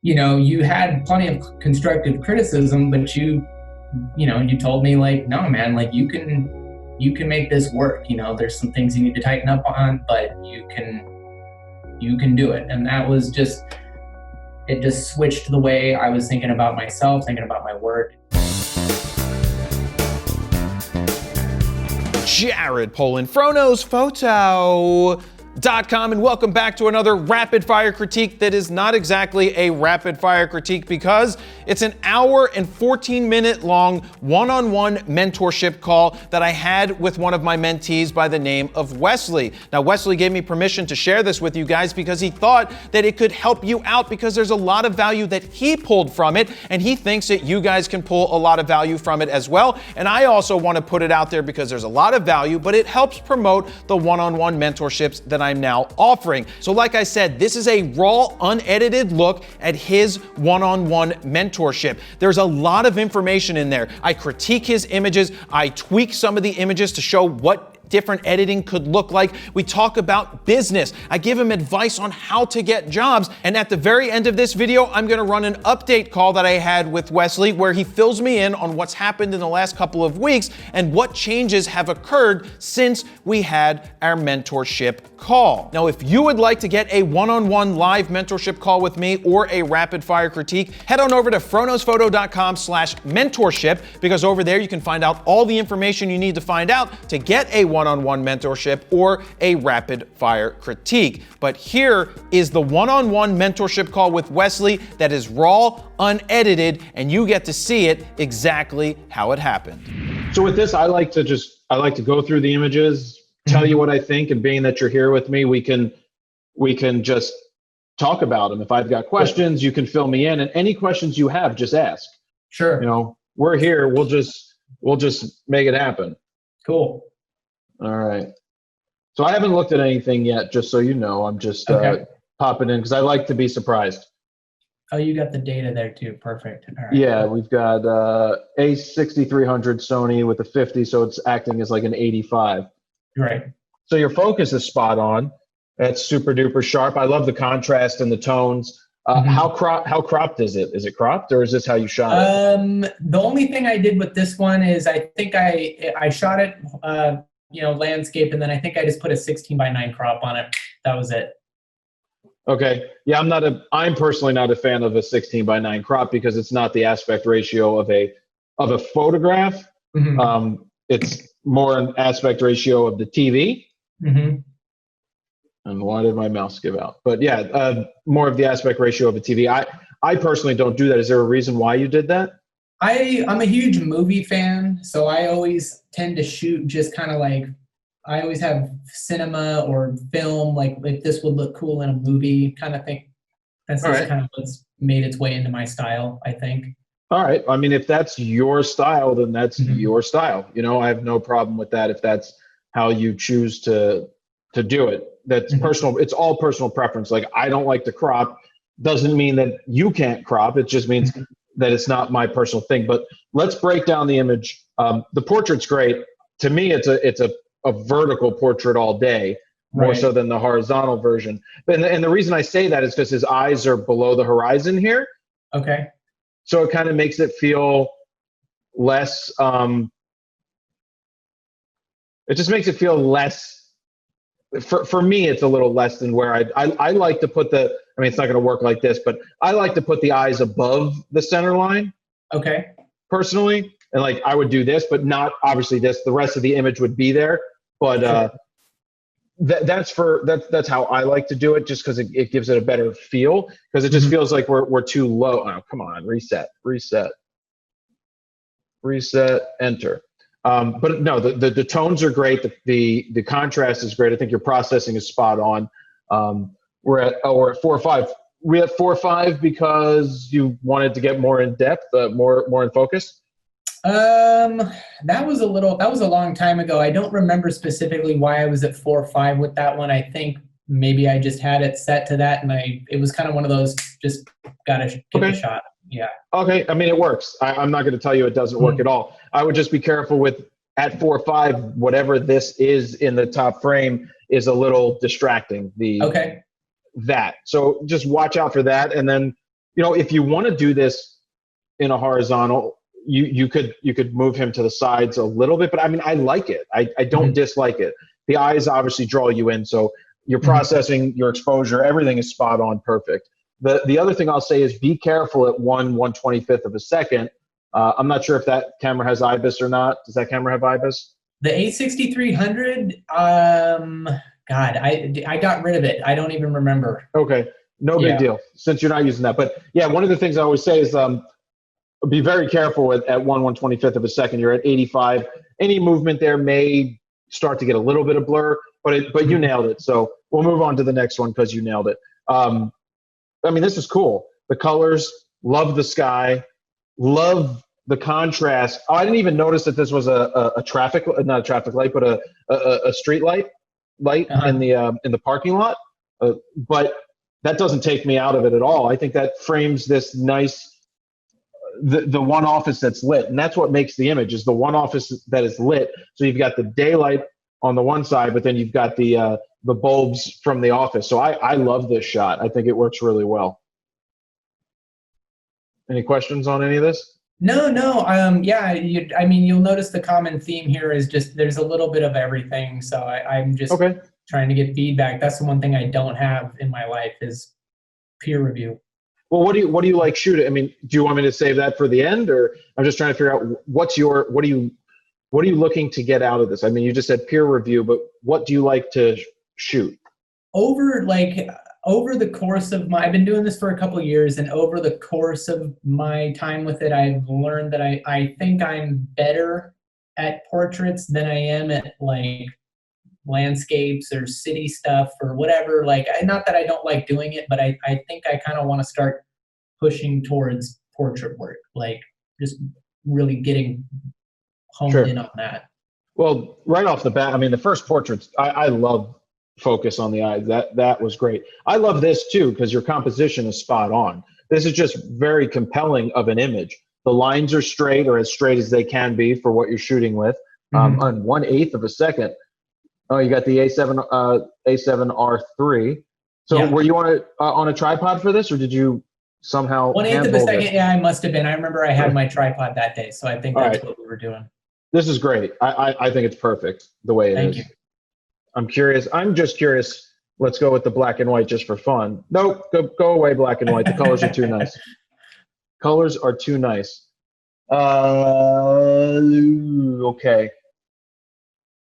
you had plenty of constructive criticism, but you told me like, no, man, like you can make this work. There's some things you need to tighten up on, but you can do it. And that was it just switched the way I was thinking about myself, thinking about my work. Jared Polin, FroKnowsPhoto.com, and welcome back to another rapid fire critique that is not exactly a rapid fire critique because it's an hour and 14-minute long one-on-one mentorship call that I had with one of my mentees by the name of Wesley. Now, Wesley gave me permission to share this with you guys because he thought that it could help you out because there's a lot of value that he pulled from it, and he thinks that you guys can pull a lot of value from it as well. And I also want to put it out there because there's a lot of value, but it helps promote the one-on-one mentorships that I'm now offering. So like I said, this is a raw, unedited look at his one-on-one mentorship. There's a lot of information in there. I critique his images. I tweak some of the images to show what different editing could look like. We talk about business. I give him advice on how to get jobs. And at the very end of this video, I'm going to run an update call that I had with Wesley where he fills me in on what's happened in the last couple of weeks and what changes have occurred since we had our mentorship call. Now, if you would like to get a one-on-one live mentorship call with me or a rapid fire critique, head on over to FroKnowsPhoto.com/mentorship because over there you can find out all the information you need to find out to get a one-on-one mentorship or a rapid fire critique. But here is the one-on-one mentorship call with Wesley that is raw, unedited, and you get to see it exactly how it happened. So with this, I like to go through the images, tell you what I think, and being that you're here with me, we can just talk about them. If I've got questions, you can fill me in, and any questions you have, just ask. Sure. We're here. We'll just make it happen. Cool. All right. So I haven't looked at anything yet, just so you know. I'm just popping in because I like to be surprised. Oh, you got the data there too. Perfect. All right. Yeah, we've got A6300 Sony with a 50, so it's acting as like an 85. Right. So your focus is spot on. That's super duper sharp. I love the contrast and the tones. How cropped is it? Is it cropped, or is this how you shot it? The only thing I did with this one is I think I shot it landscape, and then I think I just put a 16:9 crop on it. That was it. Okay. Yeah, I'm personally not a fan of a 16:9 crop because it's not the aspect ratio of a photograph. Mm-hmm. It's more an aspect ratio of the TV. Mm-hmm. And why did my mouse give out? But yeah, more of the aspect ratio of a TV. I personally don't do that. Is there a reason why you did that? I'm a huge movie fan, so I always tend to shoot just kind of like, I always have cinema or film, like if this would look cool in a movie kind of thing. That's just kind of what's made its way into my style, I think. All right. I mean, if that's your style, then that's your style. I have no problem with that if that's how you choose to do it. That's personal. It's all personal preference. Like, I don't like to crop. Doesn't mean that you can't crop. It just means that it's not my personal thing. But let's break down the image. The portrait's great. To me, it's a vertical portrait all day, more so than the horizontal version. And the reason I say that is because his eyes are below the horizon here. Okay. So it kind of makes it feel less, it just makes it feel less, for me, it's a little less than where I like to put it's not going to work like this, but I like to put the eyes above the center line. Okay. Personally. And like, I would do this, but not obviously this, the rest of the image would be there. But that's how I like to do it, just because it gives it a better feel, because it just feels like we're too low. Oh, come on, reset, enter. But no, the tones are great. The contrast is great. I think your processing is spot on. We're at 4.5. We at 4.5 because you wanted to get more in depth, more in focus. That was a long time ago. I don't remember specifically why I was at 4.5 with that one. I think maybe I just had it set to that, and it was kind of one of those, just gotta give it a shot. Yeah. Okay. I mean, it works. I'm not going to tell you it doesn't work at all. I would just be careful with, at 4.5, whatever this is in the top frame is a little distracting. So just watch out for that. And then if you want to do this in a horizontal, you could move him to the sides a little bit, but I mean, I like it. I don't dislike it. The eyes obviously draw you in, so your processing, your exposure, everything is spot on, perfect. The other thing I'll say is be careful at 1/125th of a second. I'm not sure if that camera has IBIS or not. Does that camera have IBIS? The A6300, God, I got rid of it. I don't even remember. Okay, no big deal since you're not using that. But yeah, one of the things I always say is be very careful at 1/125th of a second. You're at 85. Any movement there may start to get a little bit of blur, but you nailed it. So we'll move on to the next one because you nailed it. I mean, this is cool. The colors, love the sky, love the contrast. Oh, I didn't even notice that this was not a traffic light, but a street light in the parking lot. But that doesn't take me out of it at all. I think that frames this nice, the one office that's lit, and that's what makes the image, is the one office that is lit. So you've got the daylight on the one side, but then you've got the bulbs from the office. So I love this shot. I think it works really well. Any questions on any of this? No. Yeah, I mean, you'll notice the common theme here is just there's a little bit of everything. So I'm just trying to get feedback. That's the one thing I don't have in my life is peer review. Well, what do you like shooting? I mean, do you want me to save that for the end, or I'm just trying to figure out what are you looking to get out of this? I mean, you just said peer review, but what do you like to shoot? Over the course of I've been doing this for a couple of years, and over the course of my time with it, I've learned that I think I'm better at portraits than I am at like landscapes or city stuff or whatever. Like, not that I don't like doing it, but I think I kind of want to start pushing towards portrait work, like just really getting honed in on that. Well, right off the bat, I mean, the first portraits, I love focus on the eyes. That was great. I love this too, because your composition is spot on. This is just very compelling of an image. The lines are straight, or as straight as they can be for what you're shooting with. On 1/8 of a second. Oh, you got the A7R3. So were you on a tripod for this, or did you somehow 1/8 of a second? Yeah, I must have been. I remember I had my tripod that day, so I think that's what we were doing. This is great. I think it's perfect the way it is. Thank you. I'm curious. I'm just curious. Let's go with the black and white just for fun. Nope, go away, black and white. The colors are too nice. Colors are too nice. Okay.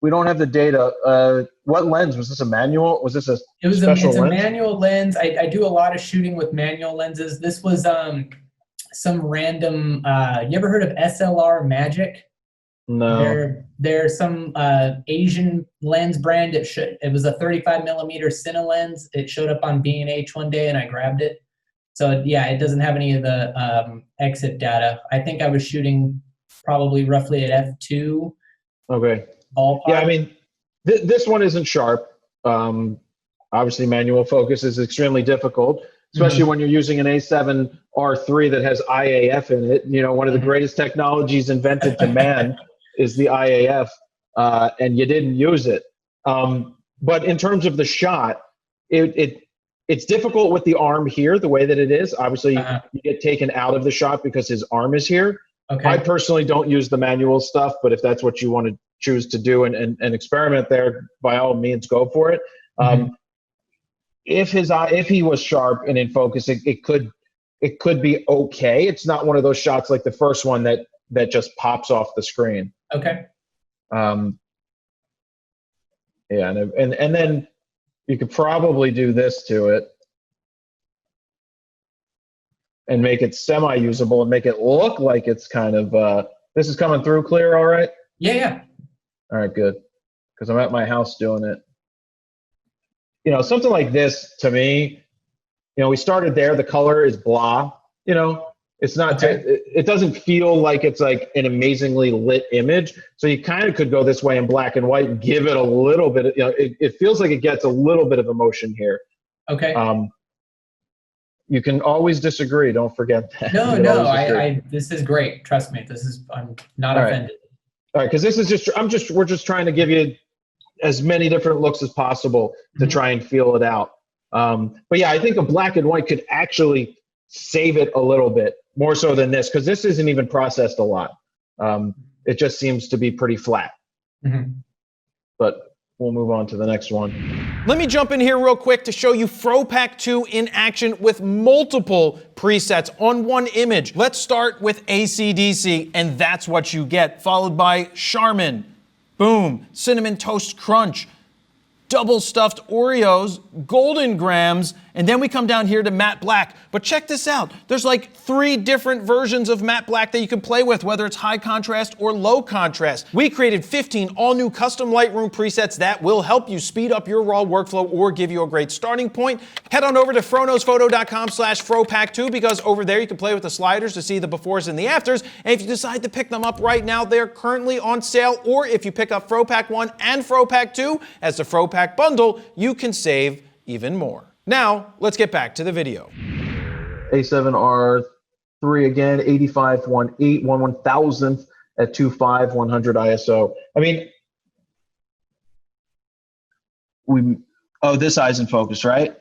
We don't have the data. What lens? Was this a manual? Was this a special lens? It's a manual lens. I do a lot of shooting with manual lenses. This was some random, you ever heard of SLR Magic? No. There's some Asian lens brand. It was a 35 millimeter Cine lens. It showed up on B&H one day and I grabbed it. So yeah, it doesn't have any of the exit data. I think I was shooting probably roughly at f2. Okay. Ballpark. Yeah, I mean, this one isn't sharp. Obviously, manual focus is extremely difficult, especially when you're using an A7R3 that has IAF in it. You know, one of the greatest technologies invented to man is the IAF, and you didn't use it. But in terms of the shot, it's difficult with the arm here, the way that it is. Obviously, you get taken out of the shot because his arm is here. Okay. I personally don't use the manual stuff, but if that's what you want to choose to do and experiment there, by all means, go for it. If he was sharp and in focus, it could be okay. It's not one of those shots like the first one that just pops off the screen. Okay. Yeah, and then you could probably do this to it and make it semi-usable and make it look like it's kind of this is coming through clear, all right? Yeah. All right, good. Because I'm at my house doing it. You know, something like this, to me, you know, we started there. The color is blah. You know, it's not. It doesn't feel like it's like an amazingly lit image. So you kind of could go this way in black and white and give it a little bit. You know, it feels like it gets a little bit of emotion here. Okay. You can always disagree. Don't forget that. No. This is great. Trust me. I'm not offended. All right, because this is we're just trying to give you as many different looks as possible to try and feel it out. But yeah, I think a black and white could actually save it a little bit more so than this, because this isn't even processed a lot. It just seems to be pretty flat. But we'll move on to the next one. Let me jump in here real quick to show you FroPack 2 in action with multiple presets on one image. Let's start with AC/DC, and that's what you get, followed by Charmin, boom, Cinnamon Toast Crunch, double stuffed Oreos, Golden Grams, and then we come down here to matte black. But check this out. There's like 3 different versions of matte black that you can play with, whether it's high contrast or low contrast. We created 15 all new custom Lightroom presets that will help you speed up your raw workflow or give you a great starting point. Head on over to froknosphoto.com/FroPack2 because over there you can play with the sliders to see the befores and the afters. And if you decide to pick them up right now, they're currently on sale. Or if you pick up FroPack 1 and FroPack 2 as the FroPack bundle, you can save even more. Now, let's get back to the video. A7R3 again, 8518, 1/1000th at 2.5, 100 ISO. I mean, this eye's in focus, right?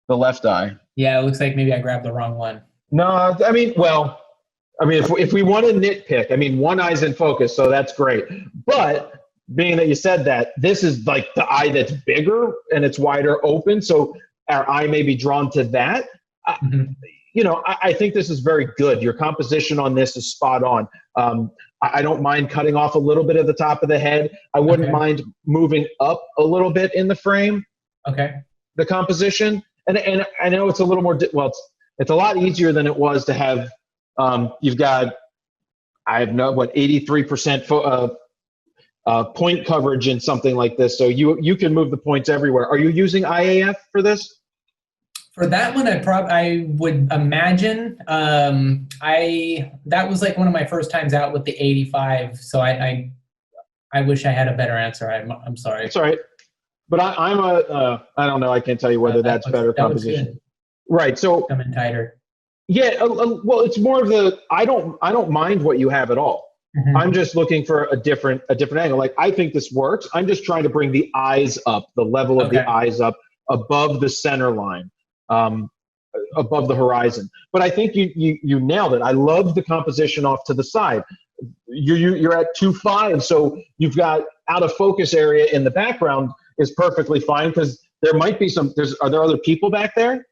The left eye. Yeah, it looks like maybe I grabbed the wrong one. No, I mean, if we want to nitpick, I mean, one eye's in focus, so that's great. But being that you said that, this is like the eye that's bigger and it's wider open, so our eye may be drawn to that. You know, I think this is very good. Your composition on this is spot on. I don't mind cutting off a little bit of the top of the head. I wouldn't mind moving up a little bit in the frame. The composition, and I know it's a little more, it's a lot easier than it was to have, you've got, I have 83% point coverage in something like this, so you can move the points everywhere. Are you using IAF for this? For that one, I would imagine. That was like one of my first times out with the 85, so I wish I had a better answer. I'm sorry. It's all right, but I don't know. I can't tell you whether that's better composition. Right. So coming tighter. Yeah. Well, it's more of the I don't mind what you have at all. I'm just looking for a different angle. Like, I think this works. I'm just trying to bring the eyes up, the level of the eyes up above the center line, above the horizon. But I think you nailed it. I love the composition off to the side. You're at 2.5, so you've got out of focus area in the background is perfectly fine, because there might be are there other people back there?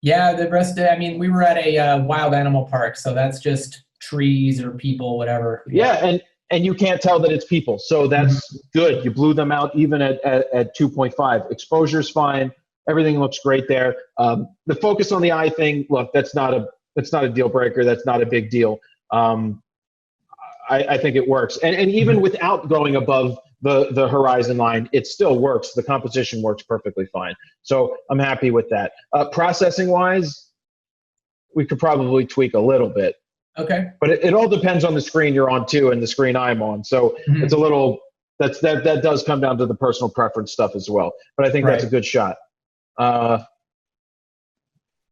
Yeah, the rest, I mean, we were at a wild animal park, so that's just trees or people, whatever. Yeah, and you can't tell that it's people, so that's good. You blew them out even at 2.5. Exposure's fine. Everything looks great there. The focus on the eye thing, look, that's not a deal breaker. That's not a big deal. I think it works, and even without going above the horizon line, it still works. The composition works perfectly fine. So I'm happy with that. Processing wise, we could probably tweak a little bit. Okay. But it all depends on the screen you're on too, and the screen I'm on. So it's a little, that does come down to the personal preference stuff as well. But I think that's a good shot. I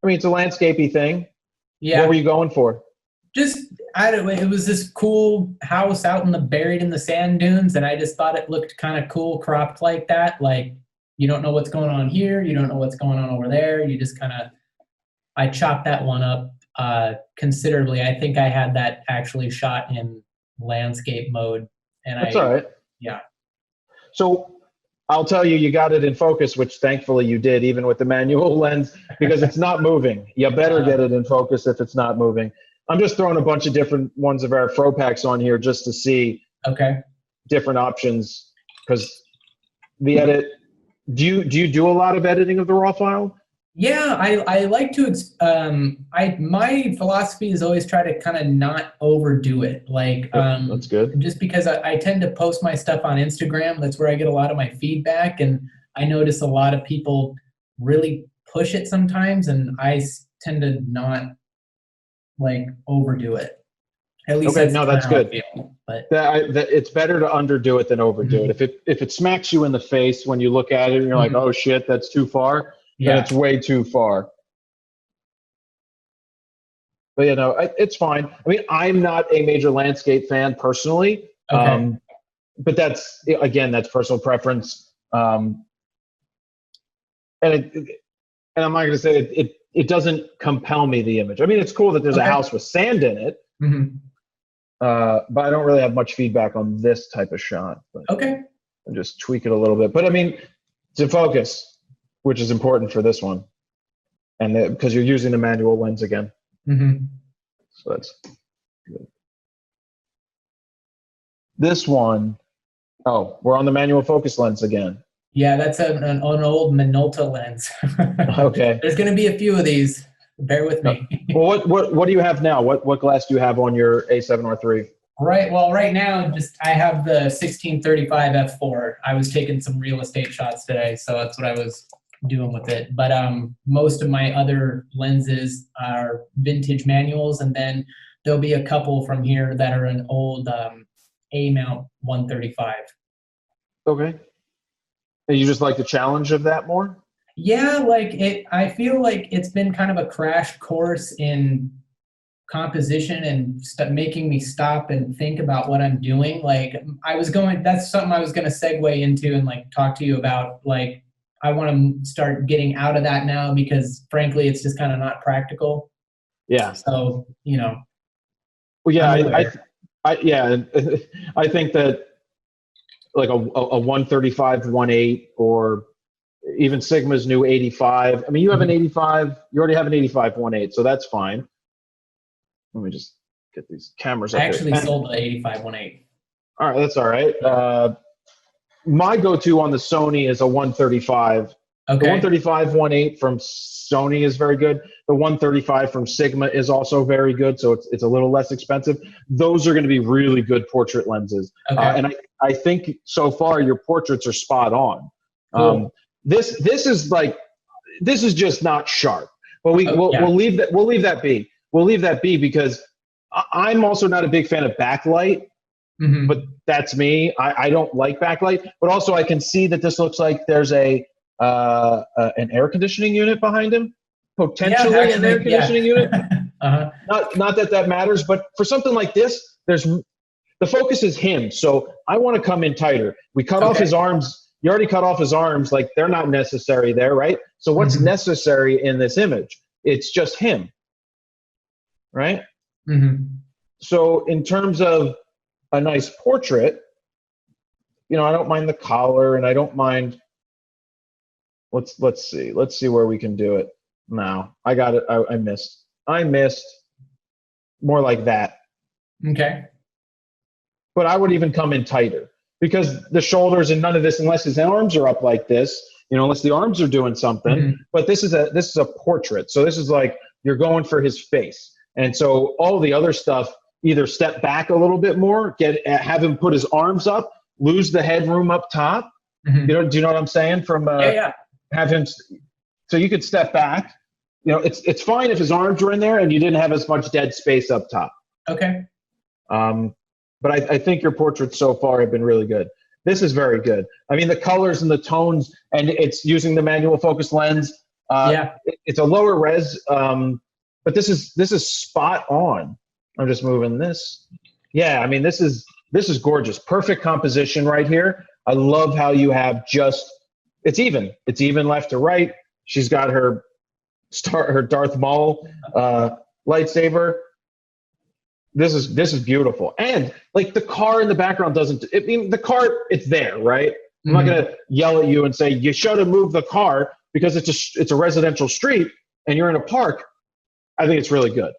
mean, it's a landscapey thing. Yeah. What were you going for? Just, it was this cool house out buried in the sand dunes, and I just thought it looked kind of cool cropped like that. Like, you don't know what's going on here, you don't know what's going on over there. You just I chopped that one up considerably. I think I had that actually shot in landscape mode, and that's all right. Yeah. So I'll tell you, you got it in focus, which thankfully you did, even with the manual lens, because it's not moving. You better get it in focus if it's not moving. I'm just throwing a bunch of different ones of our FroPacks on here just to see different options, because the edit. Do you do a lot of editing of the raw file? Yeah, I like to. My philosophy is always try to kind of not overdo it. Like, that's good. Just because I tend to post my stuff on Instagram. That's where I get a lot of my feedback, and I notice a lot of people really push it sometimes, and I tend to not like overdo it. At least that's good. But it's better to underdo it than overdo it. If it smacks you in the face when you look at it and you're like, oh shit, that's too far. Yeah, it's way too far. But it's fine. I mean, I'm not a major landscape fan personally, but that's personal preference. And I'm not going to say it doesn't compel me, the image. I mean, it's cool that there's a house with sand in it, but I don't really have much feedback on this type of shot. But I'll just tweak it a little bit. But I mean, to focus, which is important for this one, and because you're using the manual lens again. So that's good. This one, we're on the manual focus lens again. Yeah, that's an old Minolta lens. Okay. There's going to be a few of these. Bear with me. Well, what do you have now? What glass do you have on your A7R3? Right. Well, right now, I have the 1635 f4. I was taking some real estate shots today, so that's what I was doing with it. But most of my other lenses are vintage manuals, and then there'll be a couple from here that are an old A mount 135. Okay. And you just like the challenge of that more? Yeah, I feel like it's been kind of a crash course in composition and making me stop and think about what I'm doing. That's something I was going to segue into and talk to you about. I want to start getting out of that now because frankly, it's just kind of not practical. Yeah. So, Well, yeah, I think that like a 135 1.8 or even Sigma's new 85. I mean, you have an 85. You already have an 85 1.8, so that's fine. Let me just get these cameras up. I actually sold the 85 1.8. All right, that's all right. My go-to on the Sony is a 135. Okay. The 135 1.8 from Sony is very good. The 135 from Sigma is also very good, so it's a little less expensive. Those are going to be really good portrait lenses. Okay. And I think so far your portraits are spot on. Cool. This is just not sharp. But we'll leave that be. We'll leave that be because I'm also not a big fan of backlight. But that's me. I don't like backlight. But also I can see that this looks like there's an air conditioning unit behind him. Potentially an air conditioning unit. Not that matters, but for something like this, the focus is him. So I want to come in tighter. We cut off his arms. You already cut off his arms. They're not necessary there, right? So what's necessary in this image? It's just him, right? So in terms of a nice portrait, I don't mind the collar, and I don't mind. Let's see where we can do it now. I got it. I missed more like that. Okay. But I would even come in tighter because the shoulders and none of this, unless his arms are up like this, unless the arms are doing something. But this is a portrait. So this is like you're going for his face. And so all the other stuff, either step back a little bit more, have him put his arms up, lose the headroom up top. Do you know what I'm saying? Have him, so you could step back. It's fine if his arms were in there and you didn't have as much dead space up top. Okay. But I think your portraits so far have been really good. This is very good. I mean, the colors and the tones, and it's using the manual focus lens. It's a lower res, but this is spot on. I'm just moving this. Yeah, I mean, this is gorgeous. Perfect composition right here. I love how you have it's even. It's even left to right. She's got her Darth Maul lightsaber. This is beautiful. And the car in the background the car, it's there, right? I'm not going to yell at you and say, you should have moved the car because it's a residential street and you're in a park. I think it's really good.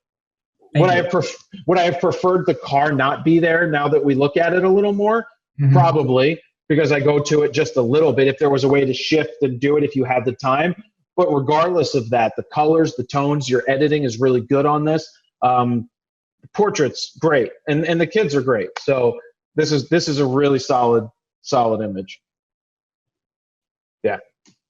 Would I have preferred the car not be there now that we look at it a little more? Probably, because I go to it just a little bit. If there was a way to shift and do it if you had the time. But regardless of that, the colors, the tones, your editing is really good on this. Portraits, great. And the kids are great. So this is a really solid image. Yeah,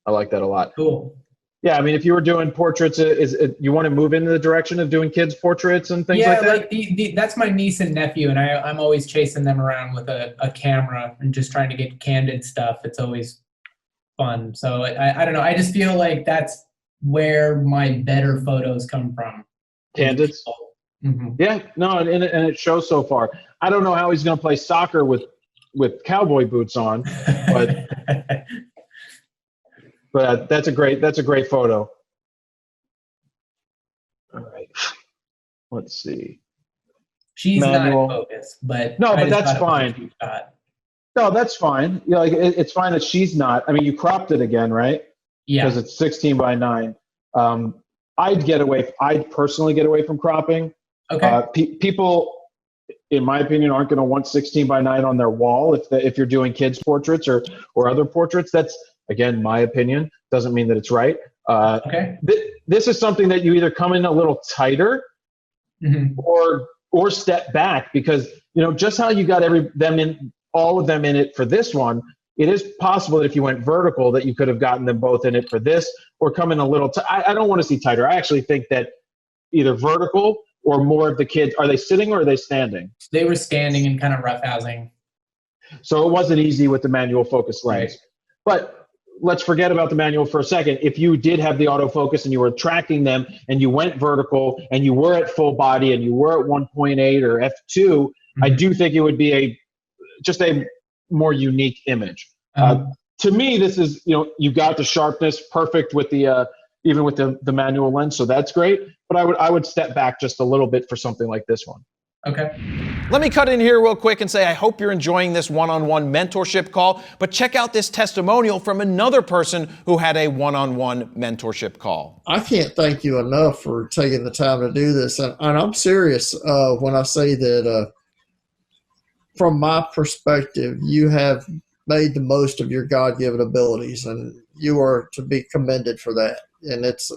I like that a lot. Cool. Yeah, I mean, if you were doing portraits, you want to move into the direction of doing kids' portraits and things like that? Yeah, that's my niece and nephew, and I'm always chasing them around with a camera and just trying to get candid stuff. It's always fun. So I don't know. I just feel like that's where my better photos come from. Candids? Yeah, no, and it shows so far. I don't know how he's going to play soccer with cowboy boots on, but... But that's a great photo. let's see. She's Manual. not in focus, but No, I but just that's thought it was a fine. cute shot. No, that's fine. You know, like it's fine that she's not. I mean, you cropped it again, right? Because Yeah. it's 16 by 9. I'd personally get away from cropping. Okay. People, in my opinion, aren't going to want 16 by 9 on their wall if you're doing kids portraits or other portraits. That's, again, my opinion. Doesn't mean that it's right. Okay. This is something that you either come in a little tighter Mm-hmm. or step back, because just how you got all of them in it for this one. It is possible that if you went vertical, that you could have gotten them both in it for this, or come in a little. I don't want to see tighter. I actually think that either vertical or more of the kids. Are they sitting or are they standing? They were standing and kind of roughhousing. So it wasn't easy with the manual focus lens. Right. But let's forget about the manual for a second. If you did have the autofocus and you were tracking them and you went vertical and you were at full body and you were at 1.8 or f2, mm-hmm. I do think it would be just a more unique image. To me, this is, you got the sharpness perfect with the even with the manual lens, so that's great. But I would step back just a little bit for something like this one. Okay. Let me cut in here real quick and say I hope you're enjoying this one-on-one mentorship call, but check out this testimonial from another person who had a one-on-one mentorship call. I can't thank you enough for taking the time to do this. And I'm serious when I say that from my perspective, you have made the most of your God-given abilities, and you are to be commended for that. And it's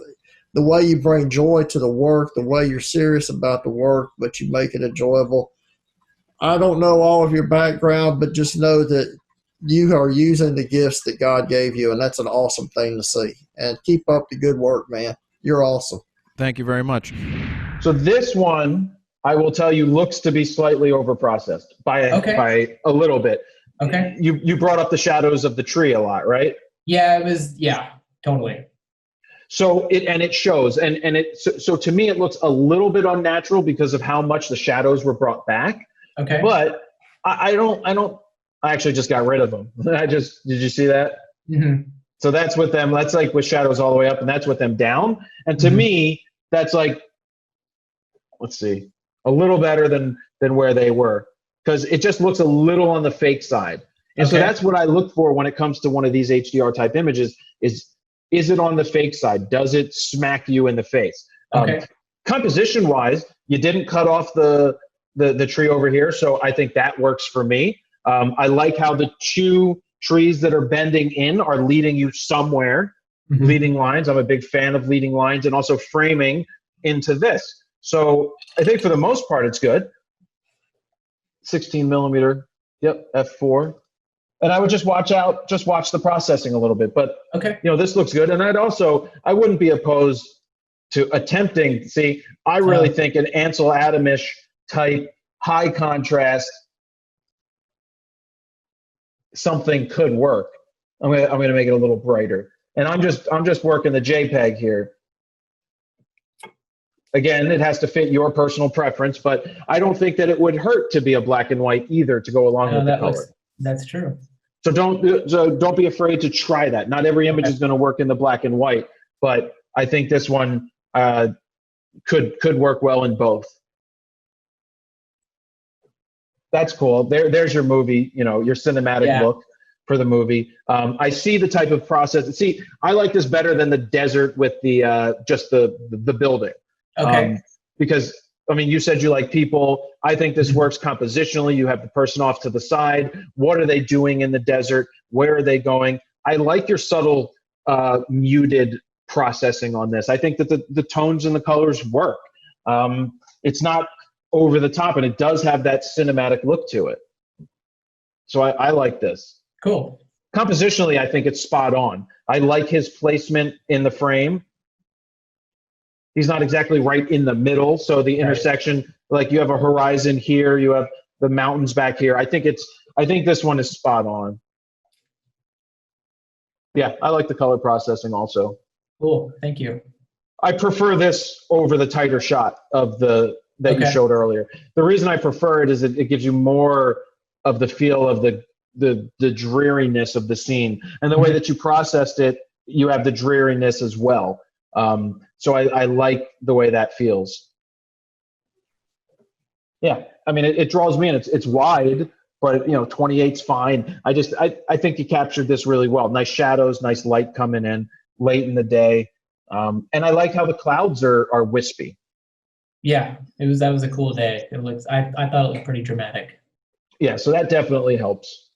the way you bring joy to the work, the way you're serious about the work, but you make it enjoyable. I don't know all of your background, but just know that you are using the gifts that God gave you, and that's an awesome thing to see. And keep up the good work, man. You're awesome. Thank you very much. So this one, I will tell you, looks to be slightly overprocessed by a little bit. Okay. You brought up the shadows of the tree a lot, right? Yeah, it was. Yeah, totally. So it shows, so to me it looks a little bit unnatural because of how much the shadows were brought back. Okay. But I actually just got rid of them. Did you see that? Mm-hmm. So that's with them. That's like with shadows all the way up, and that's with them down. And to me, that's like, let's see, a little better than where they were, because it just looks a little on the fake side. And so that's what I look for when it comes to one of these HDR type images is it on the fake side? Does it smack you in the face? Composition wise, you didn't cut off the tree over here. So I think that works for me. I like how the two trees that are bending in are leading you somewhere, leading lines. I'm a big fan of leading lines and also framing into this. So I think for the most part, it's good. 16 millimeter. Yep. F4. And I would just watch the processing a little bit, but this looks good. And I wouldn't be opposed to attempting. See, I really think an Ansel Adamish type high contrast something could work. I'm gonna make it a little brighter, and I'm just working the JPEG here. Again, it has to fit your personal preference, but I don't think that it would hurt to be a black and white either to go along with the color. That's true. So don't be afraid to try that. Not every image is going to work in the black and white, but I think this one could work well in both. That's cool. There's your movie, your cinematic look for the movie. I see the type of process. See, I like this better than the desert with the just the building. Okay. Because you said you like people. I think this works compositionally. You have the person off to the side. What are they doing in the desert? Where are they going? I like your subtle muted processing on this. I think that the tones and the colors work. It's not over the top, and it does have that cinematic look to it. So I like this. Cool. Compositionally, I think it's spot on. I like his placement in the frame. He's not exactly right in the middle, so the intersection, like you have a horizon here, you have the mountains back here. I think this one is spot on. Yeah, I like the color processing also. Cool, thank you. I prefer this over the tighter shot of that you showed earlier. The reason I prefer it is it gives you more of the feel of the dreariness of the scene, and the way that you processed it, you have the dreariness as well. So I like the way that feels. Yeah. I mean, it draws me in. It's wide, but 28's fine. I think you captured this really well. Nice shadows, nice light coming in late in the day. And I like how the clouds are wispy. Yeah, that was a cool day. I thought it was pretty dramatic. Yeah, so that definitely helps.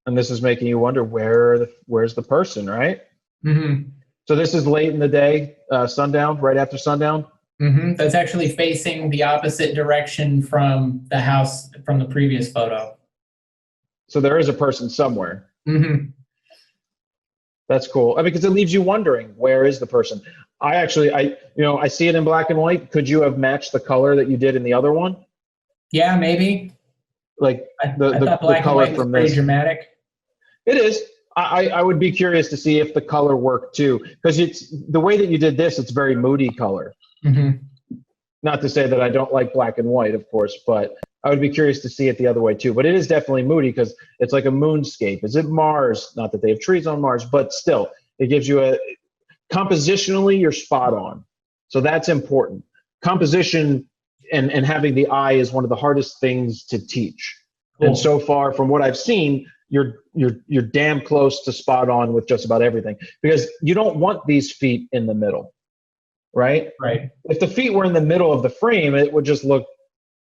And this is making you wonder where's the person, right? Mm-hmm. So this is late in the day, sundown, right after sundown. Mm-hmm. That's actually facing the opposite direction from the house from the previous photo. So there is a person somewhere. Mm-hmm. That's cool. I mean, because it leaves you wondering, where is the person? I see it in black and white. Could you have matched the color that you did in the other one? Yeah, maybe. Like I thought black color and white was from pretty this. Dramatic. It is. I would be curious to see if the color worked too, because it's the way that you did this. It's very moody color. Mm-hmm. Not to say that I don't like black and white, of course, but I would be curious to see it the other way too. But it is definitely moody because it's like a moonscape. Is it Mars? Not that they have trees on Mars, but still, it gives you compositionally, you're spot on. So that's important. Composition and having the eye is one of the hardest things to teach. Cool. And so far, from what I've seen, you're damn close to spot on with just about everything, because you don't want these feet in the middle, right? Right. If the feet were in the middle of the frame, it would just look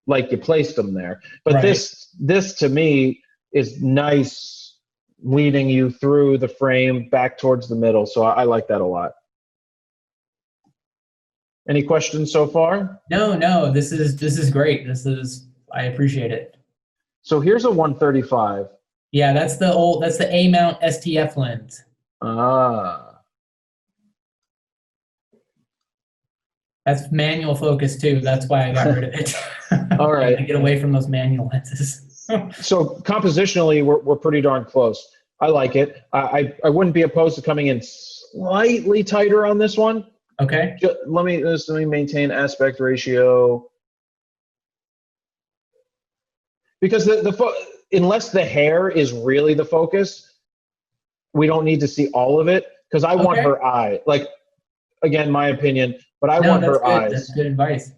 like you placed them there. But right. This to me is nice, leading you through the frame back towards the middle. So I like that a lot. Any questions so far? No. This is great. I appreciate it. So here's a 135. Yeah, that's the A mount STF lens. Ah. That's manual focus too. That's why I got rid of it. All right. To get away from those manual lenses. So compositionally, we're pretty darn close. I like it. I wouldn't be opposed to coming in slightly tighter on this one. Okay. Let me maintain aspect ratio. Because unless the hair is really the focus, we don't need to see all of it, because I want her eye. Like, again, my opinion, but I want her eyes. That's good advice.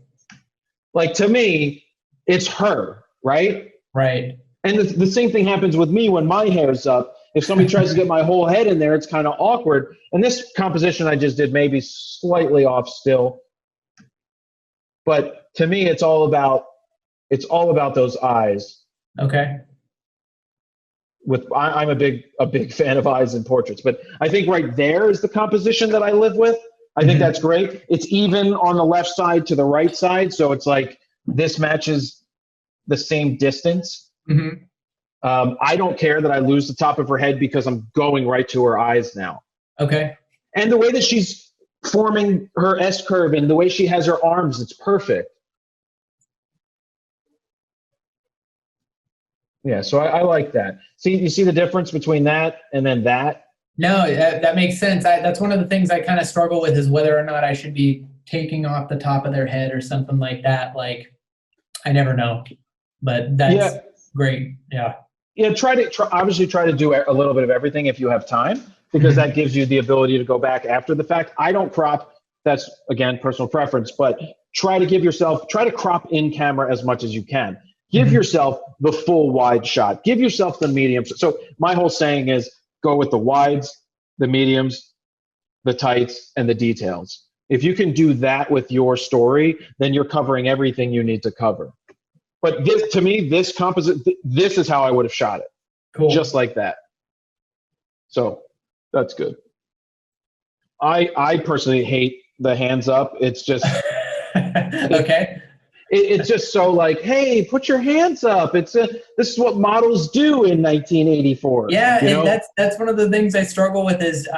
Like, to me, it's her, right? Right. And the same thing happens with me when my hair's up. If somebody tries to get my whole head in there, it's kind of awkward. And this composition I just did maybe slightly off still. But to me, it's all about those eyes. Okay. I'm a big fan of eyes in portraits, but I think right there is the composition that I live with. I think that's great. It's even on the left side to the right side, so it's like this matches the same distance. Mm-hmm. I don't care that I lose the top of her head, because I'm going right to her eyes now. Okay. And the way that she's forming her S curve and the way she has her arms, it's perfect. Yeah, so I like that. You see the difference between that and then that? No, that makes sense. That's one of the things I kind of struggle with, is whether or not I should be taking off the top of their head or something like that. Like, I never know, but that's great. Yeah. Yeah, obviously try to do a little bit of everything if you have time, because that gives you the ability to go back after the fact. I don't crop. That's, again, personal preference, but try to crop in camera as much as you can. Give yourself the full wide shot. Give yourself the mediums. So my whole saying is, go with the wides, the mediums, the tights, and the details. If you can do that with your story, then you're covering everything you need to cover. But to me, this is how I would have shot it. Cool. Just like that. So that's good. I personally hate the hands up. It's just okay. It's just so like, hey, put your hands up. This is what models do in 1984. Yeah, and that's one of the things I struggle with is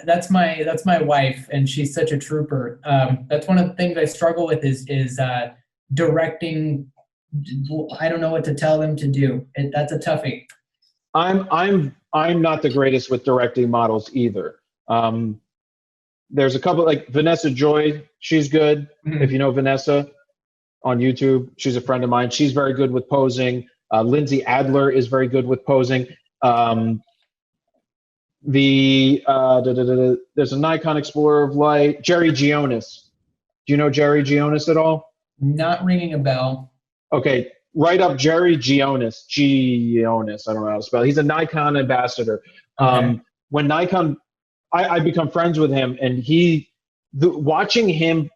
that's my wife, and she's such a trooper. That's one of the things I struggle with is directing. I don't know what to tell them to do. That's a toughie. I'm not the greatest with directing models either. There's a couple, like Vanessa Joy. She's good. If you know Vanessa on YouTube, she's a friend of mine. She's very good with posing. Lindsay Adler is very good with posing. There's a Nikon Explorer of Light. Jerry Gionis Do you know Jerry Gionis at all? Not ringing a bell. Okay, write up Jerry Gionis. Gionis, I don't know how to spell it. He's a Nikon ambassador. Okay. When Nikon, I become friends with him, and watching him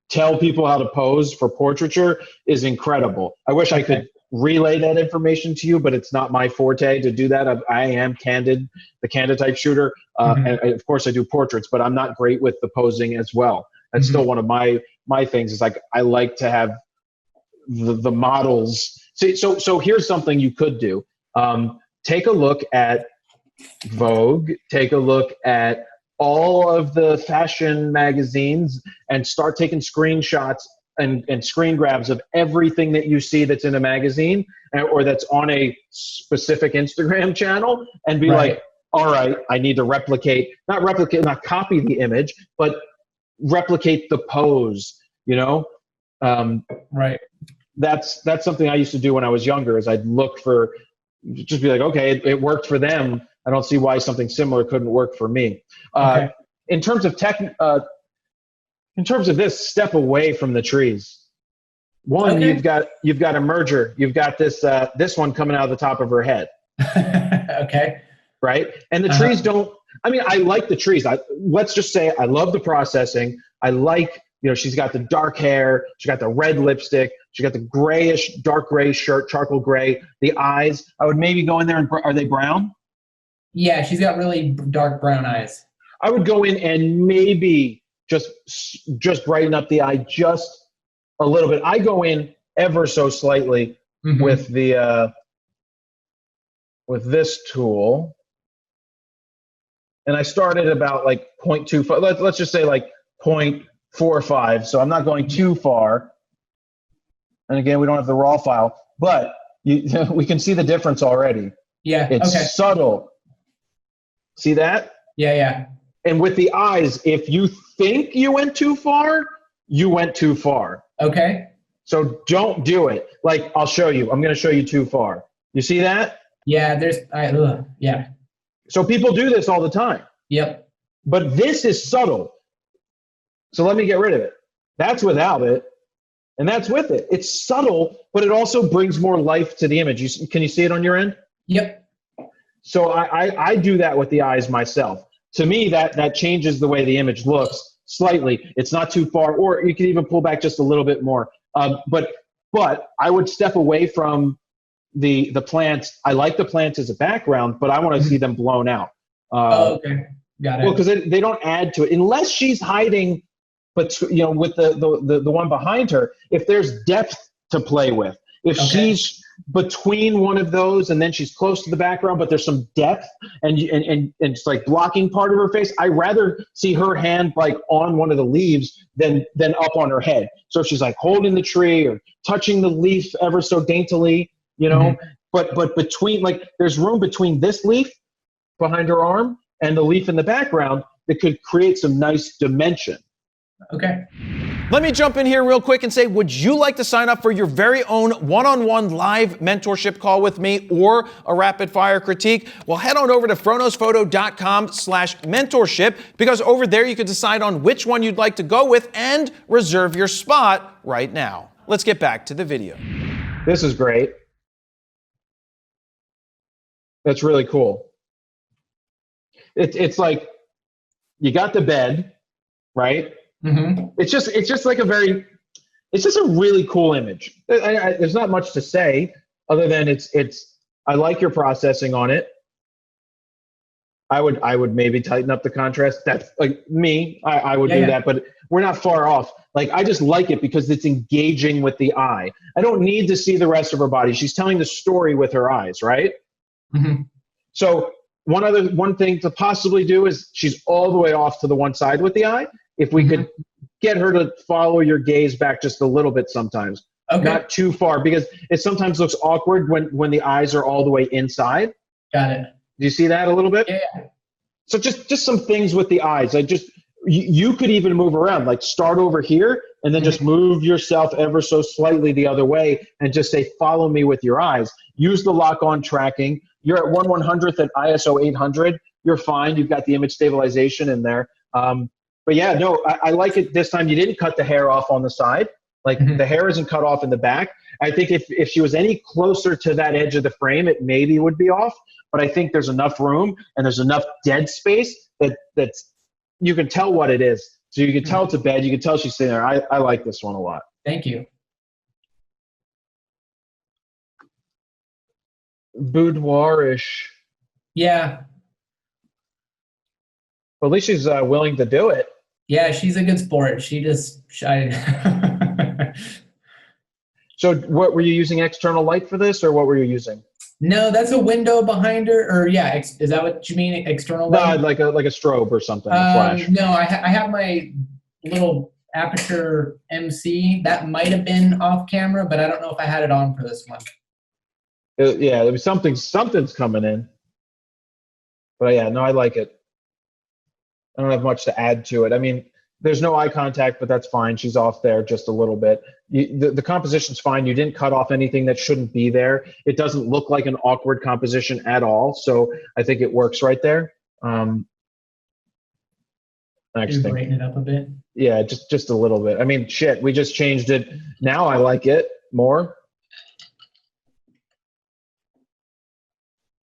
tell people how to pose for portraiture is incredible. I wish I could relay that information to you, but it's not my forte to do that. I am candid, the candid type shooter. And of course I do portraits, but I'm not great with the posing as well. That's still one of my things. Is like, I like to have the models. So here's something you could do. Take a look at Vogue, take a look at all of the fashion magazines, and start taking screenshots and screen grabs of everything that you see that's in a magazine or that's on a specific Instagram channel, and be like, all right, I need to not copy the image, but replicate the pose, you know? Right. That's something I used to do when I was younger, is I'd look for, just be like, okay, it worked for them. I don't see why something similar couldn't work for me. In terms of in terms of this, step away from the trees. One, you've got a merger. You've got this one coming out of the top of her head. Okay. Right? And the trees don't, I mean, I like the trees. Let's just say I love the processing. I like, she's got the dark hair. She got the red lipstick. She got the grayish, dark gray shirt, charcoal gray. The eyes, I would maybe go in there and, are they brown? Yeah, she's got really dark brown eyes. I would go in and maybe just brighten up the eye just a little bit. I go in ever so slightly with the with this tool, and I started about like 0.25. Let's just say like 0.45. So I'm not going too far. And again, we don't have the raw file, but we can see the difference already. Yeah, it's subtle. See that? Yeah. And with the eyes, if you think you went too far, you went too far. Okay. So don't do it. Like, I'll show you. I'm going to show you too far. You see that? Yeah, yeah. So people do this all the time. Yep. But this is subtle. So let me get rid of it. That's without it, and that's with it. It's subtle, but it also brings more life to the image. Can you see it on your end? Yep. So I do that with the eyes myself. To me, that changes the way the image looks slightly. It's not too far, or you can even pull back just a little bit more. But I would step away from the plants. I like the plants as a background, but I want to see them blown out. Okay, got it. Well, because they don't add to it unless she's hiding. But with the one behind her, if there's depth to play with, if she's between one of those and then she's close to the background, but there's some depth and it's like blocking part of her face, I rather see her hand like on one of the leaves than up on her head. So if she's like holding the tree or touching the leaf ever so daintily, but between, like, there's room between this leaf behind her arm and the leaf in the background that could create some nice dimension. Okay. Let me jump in here real quick and say, would you like to sign up for your very own one-on-one live mentorship call with me or a rapid fire critique? Well, head on over to froknosphoto.com/mentorship, because over there you can decide on which one you'd like to go with and reserve your spot right now. Let's get back to the video. This is great. That's really cool. It's like you got the bed, right? It's just like it's just a really cool image. There's not much to say other than I like your processing on it. I would maybe tighten up the contrast. That's like me. I would do that, but we're not far off. Like, I just like it because it's engaging with the eye. I don't need to see the rest of her body. She's telling the story with her eyes, right? So one thing to possibly do is she's all the way off to the one side with the eye. If we could get her to follow your gaze back just a little bit sometimes. Not too far, because it sometimes looks awkward when the eyes are all the way inside. Got it. Do you see that a little bit? Yeah. So just some things with the eyes. You could even move around, like start over here and then just move yourself ever so slightly the other way and just say, follow me with your eyes. Use the lock-on tracking. You're at 1/100th at ISO 800. You're fine. You've got the image stabilization in there. But yeah, no, I like it this time. You didn't cut the hair off on the side. Like the hair isn't cut off in the back. I think if she was any closer to that edge of the frame, it maybe would be off. But I think there's enough room and there's enough dead space that's you can tell what it is. So you can tell it's a bed. You can tell she's sitting there. I like this one a lot. Thank you. Boudoir-ish. Yeah. Well, at least she's willing to do it. Yeah, she's a good sport. So what were you using external light for this, or what were you using? No, that's a window behind her. Or yeah, is that what you mean? External light? No, like a strobe or something, a flash. No, I have my little aperture MC. That might have been off camera, but I don't know if I had it on for this one. Yeah, there was something's coming in. But yeah, no, I like it. I don't have much to add to it. I mean, there's no eye contact, but that's fine. She's off there just a little bit. The composition's fine. You didn't cut off anything that shouldn't be there. It doesn't look like an awkward composition at all. So I think it works right there. Just brighten it up a bit. Yeah, just a little bit. I mean, shit, we just changed it. Now I like it more.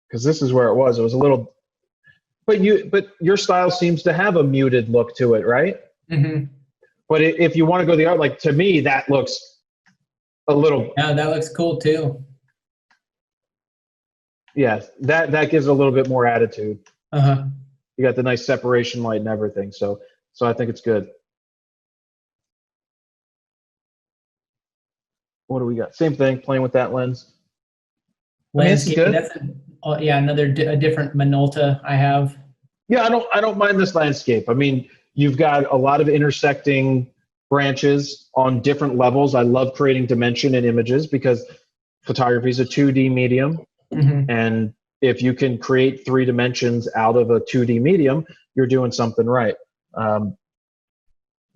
Because this is where it was. It was a little... But your style seems to have a muted look to it, right? Mm-hmm. But if you want to go the art, like to me, that looks a little. Yeah, that looks cool too. Yeah, that gives a little bit more attitude. Uh-huh. You got the nice separation light and everything, so I think it's good. What do we got? Same thing, playing with that lens. Landscape. I mean, that's a different Minolta I have. Yeah, I don't mind this landscape. I mean, you've got a lot of intersecting branches on different levels. I love creating dimension in images because photography is a 2D medium. Mm-hmm. And if you can create 3 dimensions out of a 2D medium, you're doing something right.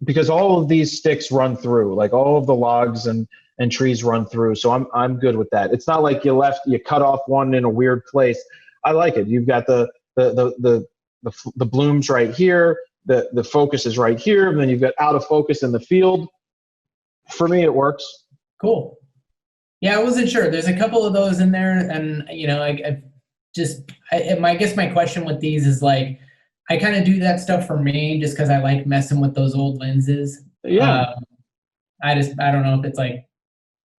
Because all of these sticks run through, like all of the logs and trees run through. So I'm good with that. It's not like you cut off one in a weird place. I like it. You've got the blooms right here. The focus is right here. And then you've got out of focus in the field. For me, it works. Cool. Yeah, I wasn't sure. There's a couple of those in there. And, I guess my question with these is like, I kind of do that stuff for me just because I like messing with those old lenses. Yeah. I don't know if it's like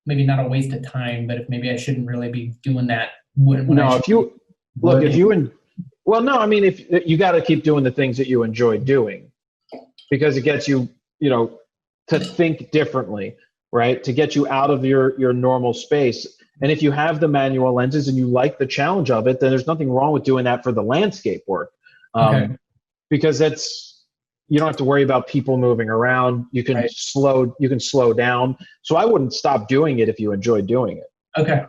maybe not a waste of time, but if maybe I shouldn't really be doing that. If you got to keep doing the things that you enjoy doing because it gets you, to think differently, right? To get you out of your normal space. And if you have the manual lenses and you like the challenge of it, then there's nothing wrong with doing that for the landscape work. Okay. Because you don't have to worry about people moving around. You can slow down. So I wouldn't stop doing it if you enjoy doing it. Okay.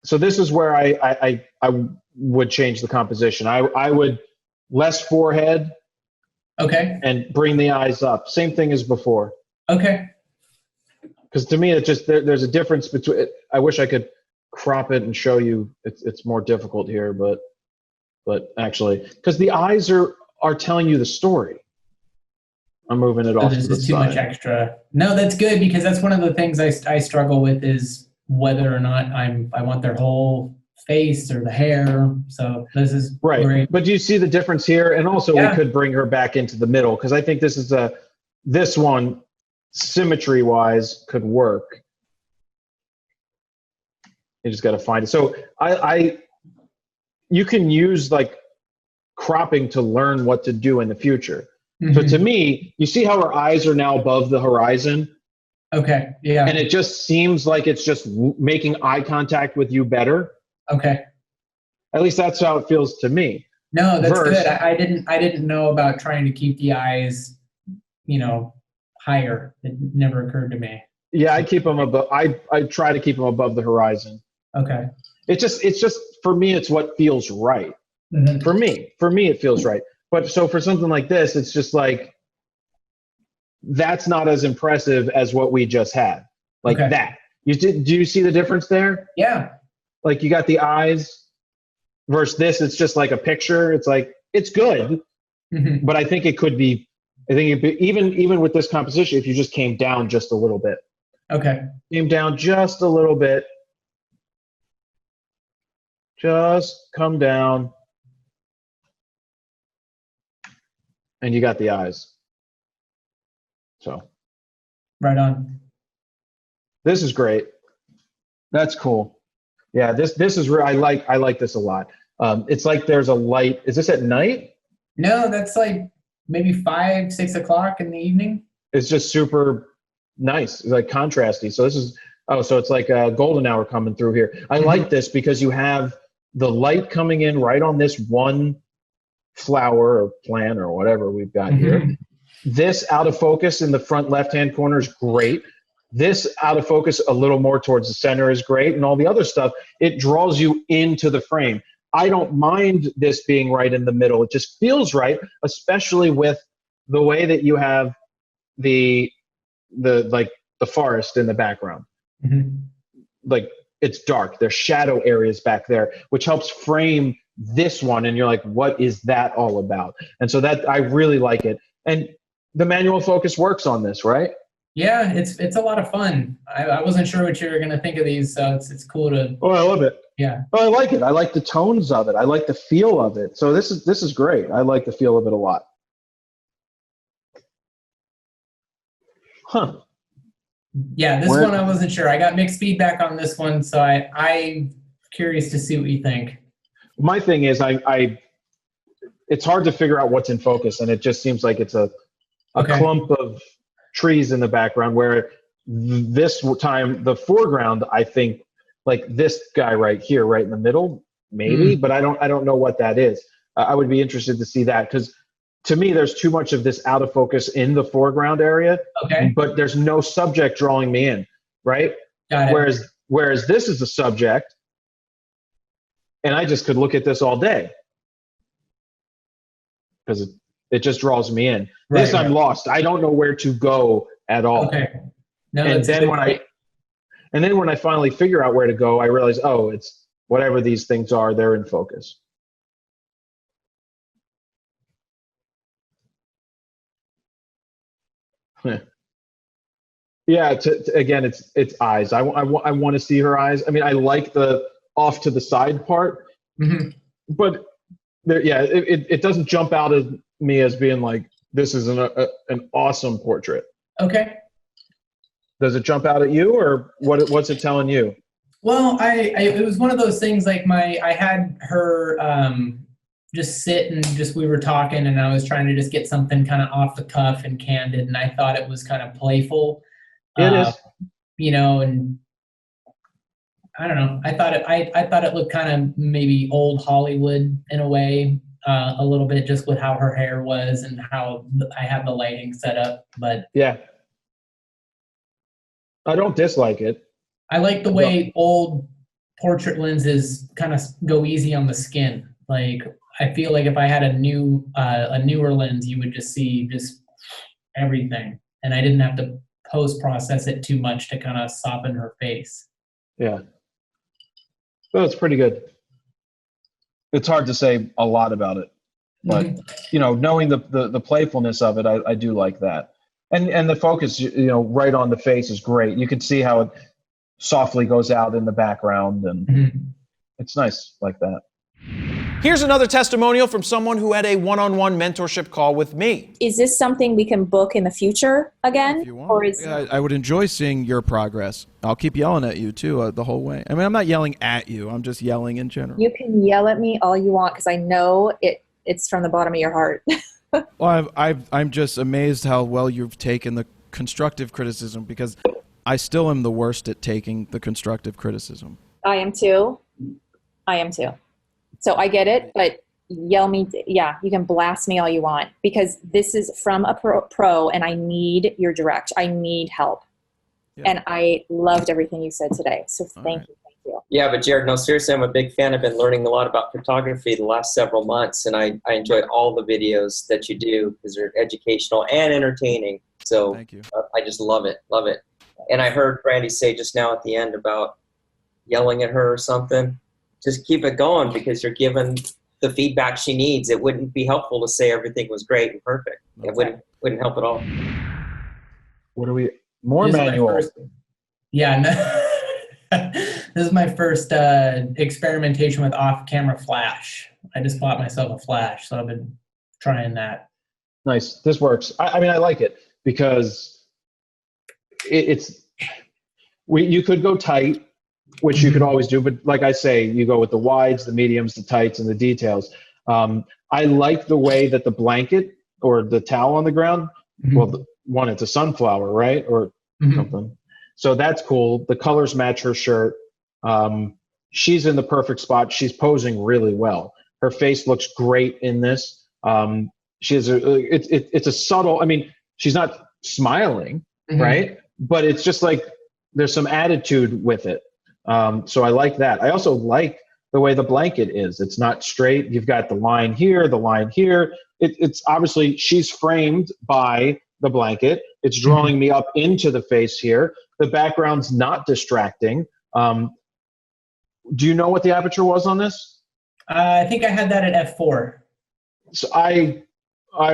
So this is where I would change the composition. I would less forehead. Okay. And bring the eyes up. Same thing as before. Okay. Because to me, it just there's a difference between. I wish I could crop it and show you. It's more difficult here, but actually, because the eyes are telling you the story. I'm moving it off to the side. There's too much extra. No, that's good because that's one of the things I struggle with is whether or not I want their whole face or the hair. So this is right. Great. But do you see the difference here? And also, we could bring her back into the middle because I think this one symmetry wise could work. You just got to find it. So you can use like cropping to learn what to do in the future. Mm-hmm. So to me, you see how her eyes are now above the horizon? Okay. Yeah. And it just seems like it's just making eye contact with you better. Okay. At least that's how it feels to me. No, that's good. I didn't know about trying to keep the eyes, higher. It never occurred to me. Yeah, I keep them above. I try to keep them above the horizon. Okay. It's just for me, it's what feels right. Mm-hmm. For me, it feels right. But so for something like this, it's just like that's not as impressive as what we just had. Like that. Do you see the difference there? Yeah. Like you got the eyes versus this, it's just like a picture. It's like, it's good, but I think it could be, even with this composition, if you just came down just a little bit. Okay. Came down just a little bit. Just come down. And you got the eyes. So. Right on. This is great. That's cool. Yeah, this is real. I like this a lot. It's like there's a light. Is this at night? No, that's like maybe 5, 6 o'clock in the evening. It's just super nice. It's like contrasty. So this is, so it's like a golden hour coming through here. I like this because you have the light coming in right on this one flower or plant or whatever we've got here. This out of focus in the front left-hand corner is great. This out of focus a little more towards the center is great. And all the other stuff, it draws you into the frame. I don't mind this being right in the middle. It just feels right, especially with the way that you have the forest in the background. Like, it's dark. There's shadow areas back there, which helps frame this one. And you're like, what is that all about? And so that, I really like it. And the manual focus works on this, right? Yeah, it's a lot of fun. I wasn't sure what you were going to think of these, so it's cool to. Oh, I love it. Yeah. Oh, I like it. I like the tones of it. I like the feel of it. So this is great. I like the feel of it a lot. Huh. Yeah, this one I wasn't sure. I got mixed feedback on this one, so I'm curious to see what you think. My thing is, it's hard to figure out what's in focus, and it just seems like it's a clump of trees in the background, where this time the foreground, I think, like this guy right here, right in the middle, maybe, but I don't know what that is. I would be interested to see that, because to me, there's too much of this out of focus in the foreground area, but there's no subject drawing me in, right? Got it. Whereas this is a subject, and I just could look at this all day because it just draws me in. Right, I'm lost. I don't know where to go at all. Okay. No, and then when I finally figure out where to go, I realize, oh, it's whatever these things are, they're in focus. Yeah. Again, it's eyes. I want to see her eyes. I mean, I like the off to the side part, but it doesn't jump out at me as being like, this is an awesome portrait. Okay. Does it jump out at you, or what's it telling you? Well, it was one of those things, like I had her just sit and we were talking, and I was trying to just get something kind of off the cuff and candid, and I thought it was kind of playful. It is. And I don't know. I thought it looked kind of maybe old Hollywood in a way, a little bit, just with how her hair was and how I had the lighting set up. But yeah, I don't dislike it. I like the way old portrait lenses kind of go easy on the skin. Like, I feel like if I had a newer lens, you would just see just everything, and I didn't have to post-process it too much to kind of soften her face. Yeah. Well, it's pretty good. It's hard to say a lot about it, but knowing the playfulness of it, I do like that. And the focus, right on the face is great. You can see how it softly goes out in the background, and it's nice like that. Here's another testimonial from someone who had a one-on-one mentorship call with me. Is this something we can book in the future again? If you want. I would enjoy seeing your progress. I'll keep yelling at you too the whole way. I mean, I'm not yelling at you. I'm just yelling in general. You can yell at me all you want, because I know it's from the bottom of your heart. Well, I'm just amazed how well you've taken the constructive criticism, because I still am the worst at taking the constructive criticism. I am too. So I get it, but yell me. Yeah, you can blast me all you want, because this is from a pro, and I need your direct. I need help. Yeah. And I loved everything you said today. So thank you. Yeah, but Jared, no, seriously, I'm a big fan. I've been learning a lot about photography the last several months, and I enjoy all the videos that you do, because they're educational and entertaining. So thank you. I just love it. And I heard Brandy say just now at the end about yelling at her or something. just keep it going because you're given the feedback she needs. It wouldn't be helpful to say everything was great and perfect. It wouldn't help at all. What are we? More manual. This is my first experimentation with off-camera flash. I just bought myself a flash, so I've been trying that. Nice. This works. I mean, I like it because you could go tight, which you could always do, but like I say, you go with the wides, the mediums, the tights, and the details. I like the way that the blanket or the towel on the ground, well, it's a sunflower, right? Or something. So that's cool. The colors match her shirt. She's in the perfect spot. She's posing really well. Her face looks great in this. She has it's a subtle, I mean, she's not smiling, right? But it's just like there's some attitude with it. So I like that. I also like the way the blanket is. It's not straight. You've got the line here, the line here. It's obviously she's framed by the blanket. It's drawing me up into the face here. The background's not distracting. Do you know what the aperture was on this? I think I had that at f4. So I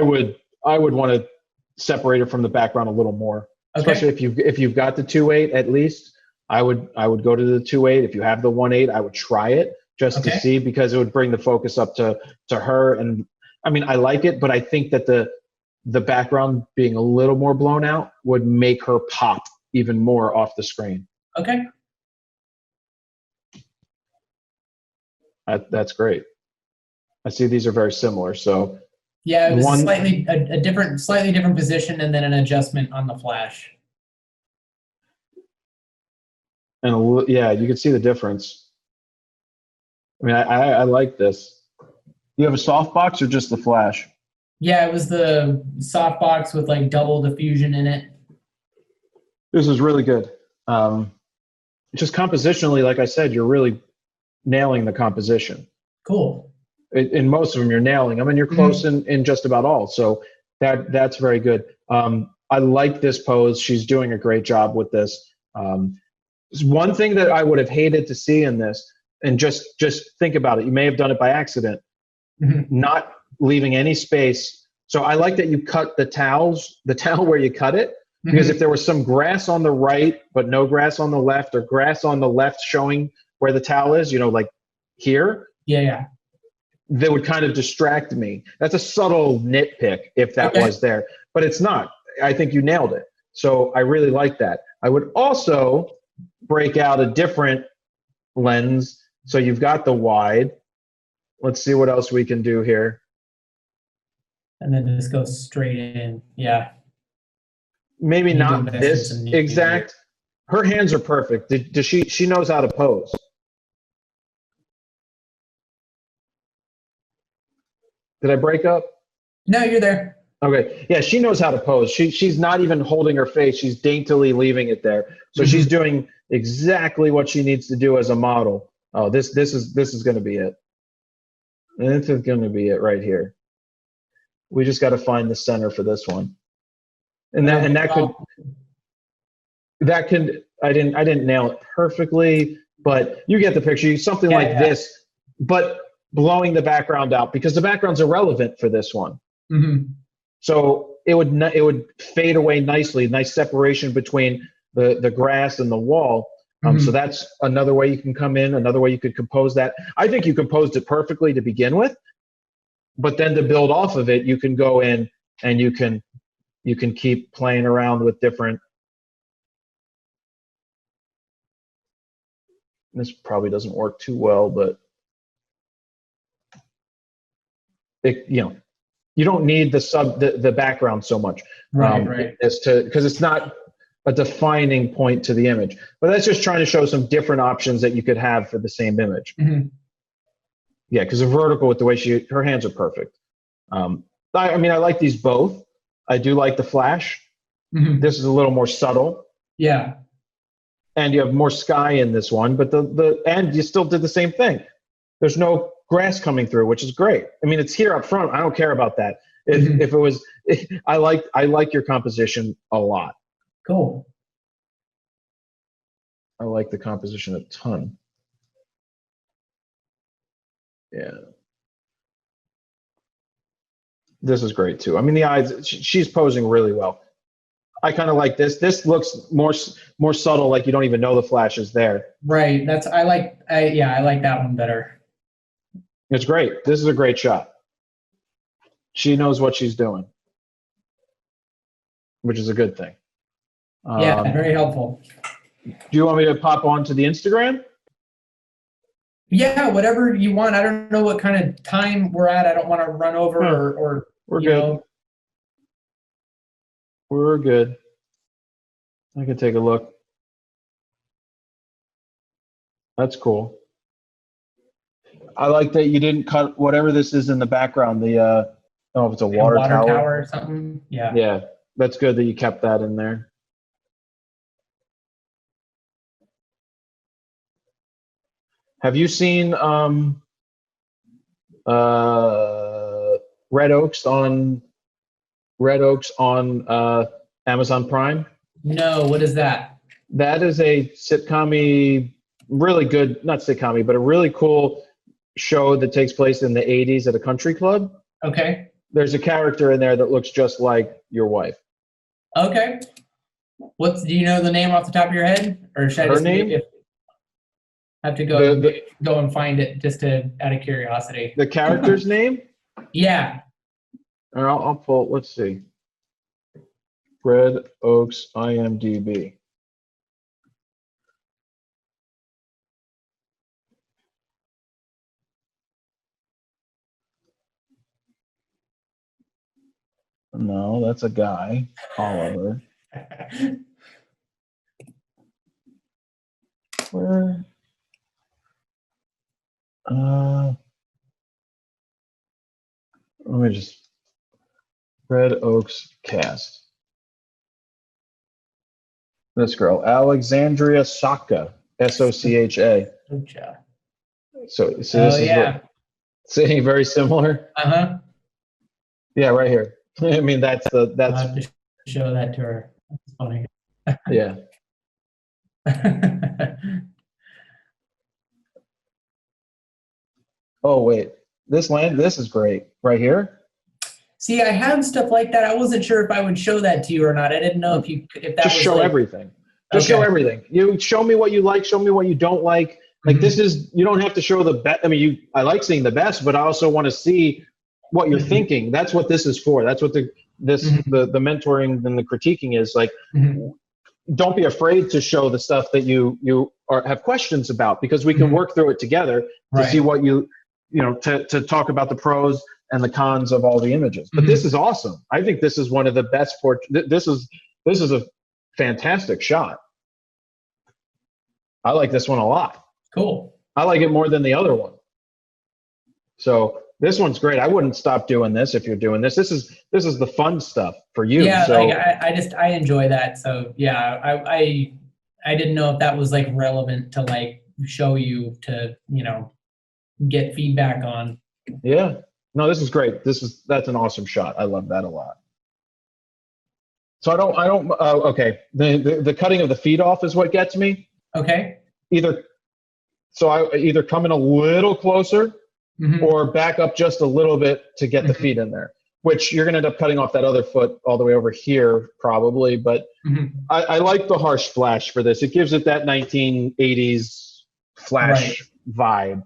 would want to separate it from the background a little more, especially if you've got the 2.8 at least. I would go to the 2.8. If you have the 1.8, I would try it just to see, because it would bring the focus up to her. And I mean, I like it, but I think that the background being a little more blown out would make her pop even more off the screen. Okay. That's great. I see these are very similar. So yeah, it was slightly different position and then an adjustment on the flash. And yeah, you can see the difference. I mean, I like this. You have a softbox or just the flash? Yeah, it was the softbox with like double diffusion in it. This is really good. Just compositionally, like I said, you're really nailing the composition. Cool. In most of them, you're nailing them, and you're close in just about all. So that's very good. I like this pose. She's doing a great job with this. One thing that I would have hated to see in this, and just think about it. You may have done it by accident, not leaving any space. So I like that you cut the towel where you cut it, because if there was some grass on the right but no grass on the left, or grass on the left showing where the towel is, like here. Yeah. That would kind of distract me. That's a subtle nitpick if that was there, but it's not. I think you nailed it. So I really like that. I would also break out a different lens. So you've got the wide. Let's see what else we can do here. And then just go straight in. Yeah. Maybe not this exact. Her hands are perfect. Does she knows how to pose. Did I break up? No, you're there. Okay. Yeah, she knows how to pose. She's not even holding her face. She's daintily leaving it there. So she's doing exactly what she needs to do as a model. Oh, this is going to be it. This is going to be it right here. We just got to find the center for this one. And that could I didn't nail it perfectly, but you get the picture. Something like this, but blowing the background out, because the background's irrelevant for this one. So it would fade away nicely. Nice separation between the grass and the wall. So that's another way you can come in. Another way you could compose that. I think you composed it perfectly to begin with, but then to build off of it, you can go in and you can keep playing around with different. This probably doesn't work too well, but you don't need the background so much, right. Because it's not a defining point to the image. But that's just trying to show some different options that you could have for the same image. Yeah, because the vertical with the way her hands are perfect. I mean, I like these both. I do like the flash. This is a little more subtle. Yeah. And you have more sky in this one, but and you still did the same thing. There's no grass coming through, which is great. I mean, it's here up front. I don't care about that. If it was, I like your composition a lot. Cool. I like the composition a ton. Yeah. This is great too. I mean, the eyes, she's posing really well. I kind of like this. This looks more subtle, like you don't even know the flash is there. Right. I like that one better. It's great. This is a great shot. She knows what she's doing, which is a good thing. Yeah, very helpful. Do you want me to pop on to the Instagram? Yeah, whatever you want. I don't know what kind of time we're at. I don't want to run over or we're good. We're good. I can take a look. That's cool. I like that you didn't cut whatever this is in the background. The I don't know if it's a water tower or something. Yeah. Yeah, that's good that you kept that in there. Have you seen Red Oaks on Amazon Prime? No, what is that? That is a sitcom-y, really good, not sitcom-y, but a really cool show that takes place in the 80s at a country club. Okay. There's a character in there that looks just like your wife. Okay. Do you know the name off the top of your head? Or should I just name? Have to go and find it just out of curiosity. The character's name? Yeah. I'll pull, let's see. Red Oaks IMDb. No, that's a guy, Oliver. Where? Let me just Red Oaks cast. This girl, Alexandria Socha, Socha. So this is what, saying very similar. Yeah, right here. I mean, that's. I'll have to show that to her. That's funny. Yeah. Oh wait, this is great right here. See, I have stuff like that. I wasn't sure if I would show that to you or not. I didn't know if that just was show everything. Just show everything. You show me what you like. Show me what you don't like. Like this is, you don't have to show the best. I mean, I like seeing the best, but I also want to see what you're thinking. That's what this is for. That's what the mentoring and the critiquing is like. Don't be afraid to show the stuff that you have questions about, because we can work through it together to see what to talk about the pros and the cons of all the images. But this is awesome. I think this is one of the best this is a fantastic shot. I like this one a lot. Cool. I like it more than the other one. So this one's great. I wouldn't stop doing this if you're doing this. This is the fun stuff for you. Yeah, so, like I enjoy that. So yeah, I didn't know if that was like relevant to like show you to get feedback on. Yeah. No, this is great. That's an awesome shot. I love that a lot. So okay. The cutting of the feet off is what gets me. Okay. I either come in a little closer or back up just a little bit to get the feet in there, which you're going to end up cutting off that other foot all the way over here probably. But I like the harsh flash for this. It gives it that 1980s flash vibe.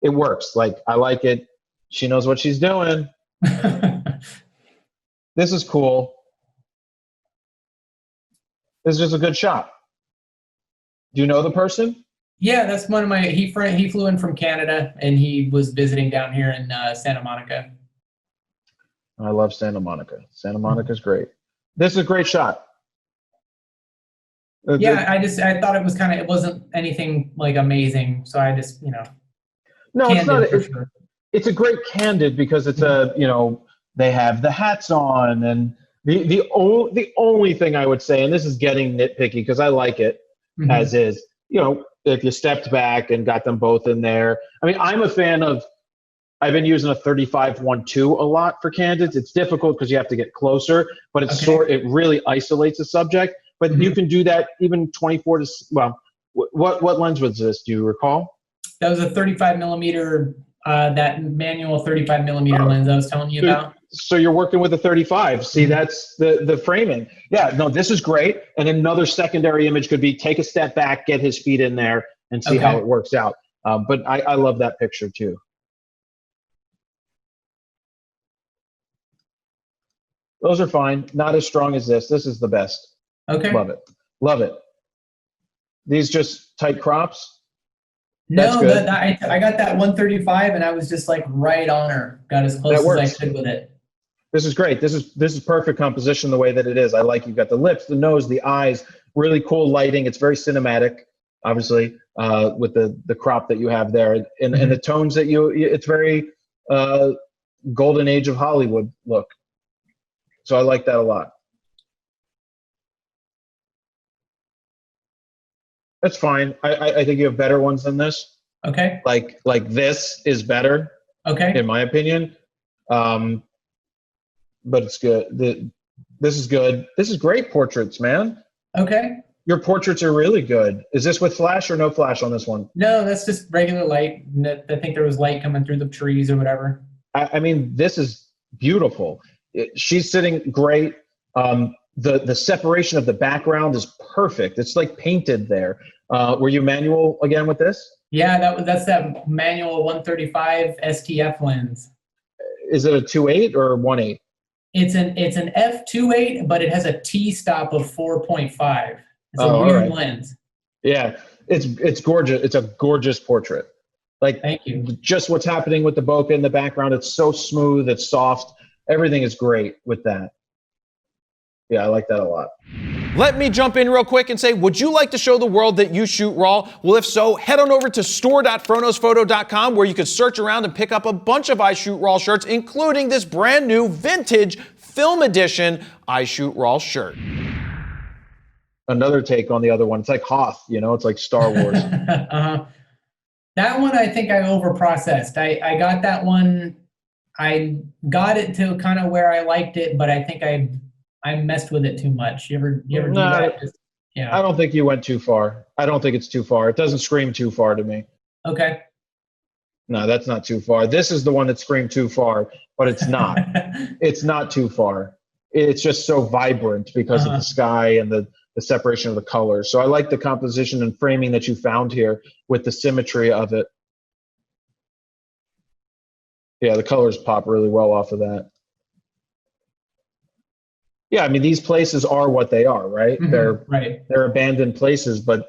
It works. Like, I like it. She knows what she's doing. This is cool. This is just a good shot. Do you know the person? Yeah, that's one of my, he flew in from Canada and he was visiting down here in Santa Monica. I love Santa Monica. Santa Monica's great. This is a great shot. Yeah, I thought it wasn't anything like amazing. So I just, No, it's not. It's a great candid because it's they have the hats on, and the only thing I would say, and this is getting nitpicky because I like it as is, if you stepped back and got them both in there. I mean, I'm a fan of, I've been using a 35-1-2 a lot for candids. It's difficult because you have to get closer, but it really isolates the subject. But you can do that even 24 to, well, what lens was this? Do you recall? that was a 35 millimeter, that manual 35 millimeter lens I was telling you about. So you're working with a 35. See, that's the framing. Yeah, no, this is great. And another secondary image could be take a step back, get his feet in there, and see how it works out. But I love that picture too. Those are fine. Not as strong as this. This is the best. Okay. Love it. Love it. These just tight crops? No, I got that 135 and I was just like right on her. Got as close as I could with it. This is great. This is perfect composition the way that it is. I like you've got the lips, the nose, the eyes, really cool lighting. It's very cinematic, obviously, with the crop that you have there. And the tones that it's very golden age of Hollywood look. So I like that a lot. That's fine. I think you have better ones than this. Okay. Like this is better. Okay. In my opinion. But it's good. This is good. This is great portraits, man. Okay. Your portraits are really good. Is this with flash or no flash on this one? No, that's just regular light. I think there was light coming through the trees or whatever. I mean, this is beautiful. She's sitting great. The separation of the background is perfect. It's like painted there. Were you manual again with this? Yeah, that's that manual 135 STF lens. Is it a 2.8 or 1.8? It's an f2.8, but it has a t-stop of 4.5. It's a weird lens. Yeah, it's gorgeous. It's a gorgeous portrait. Like, thank you. Just what's happening with the bokeh in the background. It's so smooth. It's soft. Everything is great with that. Yeah, I like that a lot. Let me jump in real quick and say, would you like to show the world that you shoot raw? Well, if so, head on over to store.froknosphoto.com where you can search around and pick up a bunch of I Shoot Raw shirts, including this brand new vintage film edition I Shoot Raw shirt. Another take on the other one. It's like Hoth, it's like Star Wars. That one, I think I overprocessed. I got that one. I got it to kind of where I liked it, but I think I messed with it too much. You ever do that? I don't think you went too far. I don't think it's too far. It doesn't scream too far to me. Okay. No, that's not too far. This is the one that screamed too far, but it's not. It's not too far. It's just so vibrant because of the sky and the separation of the colors. So I like the composition and framing that you found here with the symmetry of it. Yeah, the colors pop really well off of that. Yeah, I mean, these places are what they are, right? They're abandoned places, but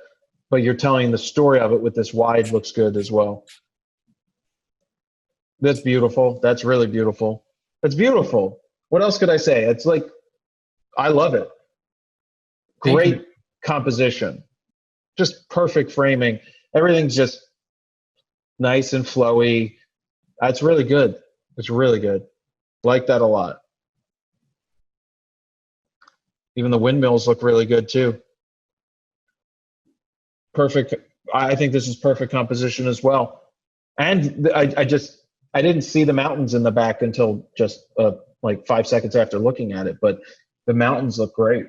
you're telling the story of it with this wide looks good as well. That's beautiful. That's really beautiful. That's beautiful. What else could I say? It's like, I love it. Great composition. Just perfect framing. Everything's just nice and flowy. That's really good. It's really good. Like that a lot. Even the windmills look really good too. Perfect. I think this is perfect composition as well. And I didn't see the mountains in the back until just like 5 seconds after looking at it, but the mountains look great.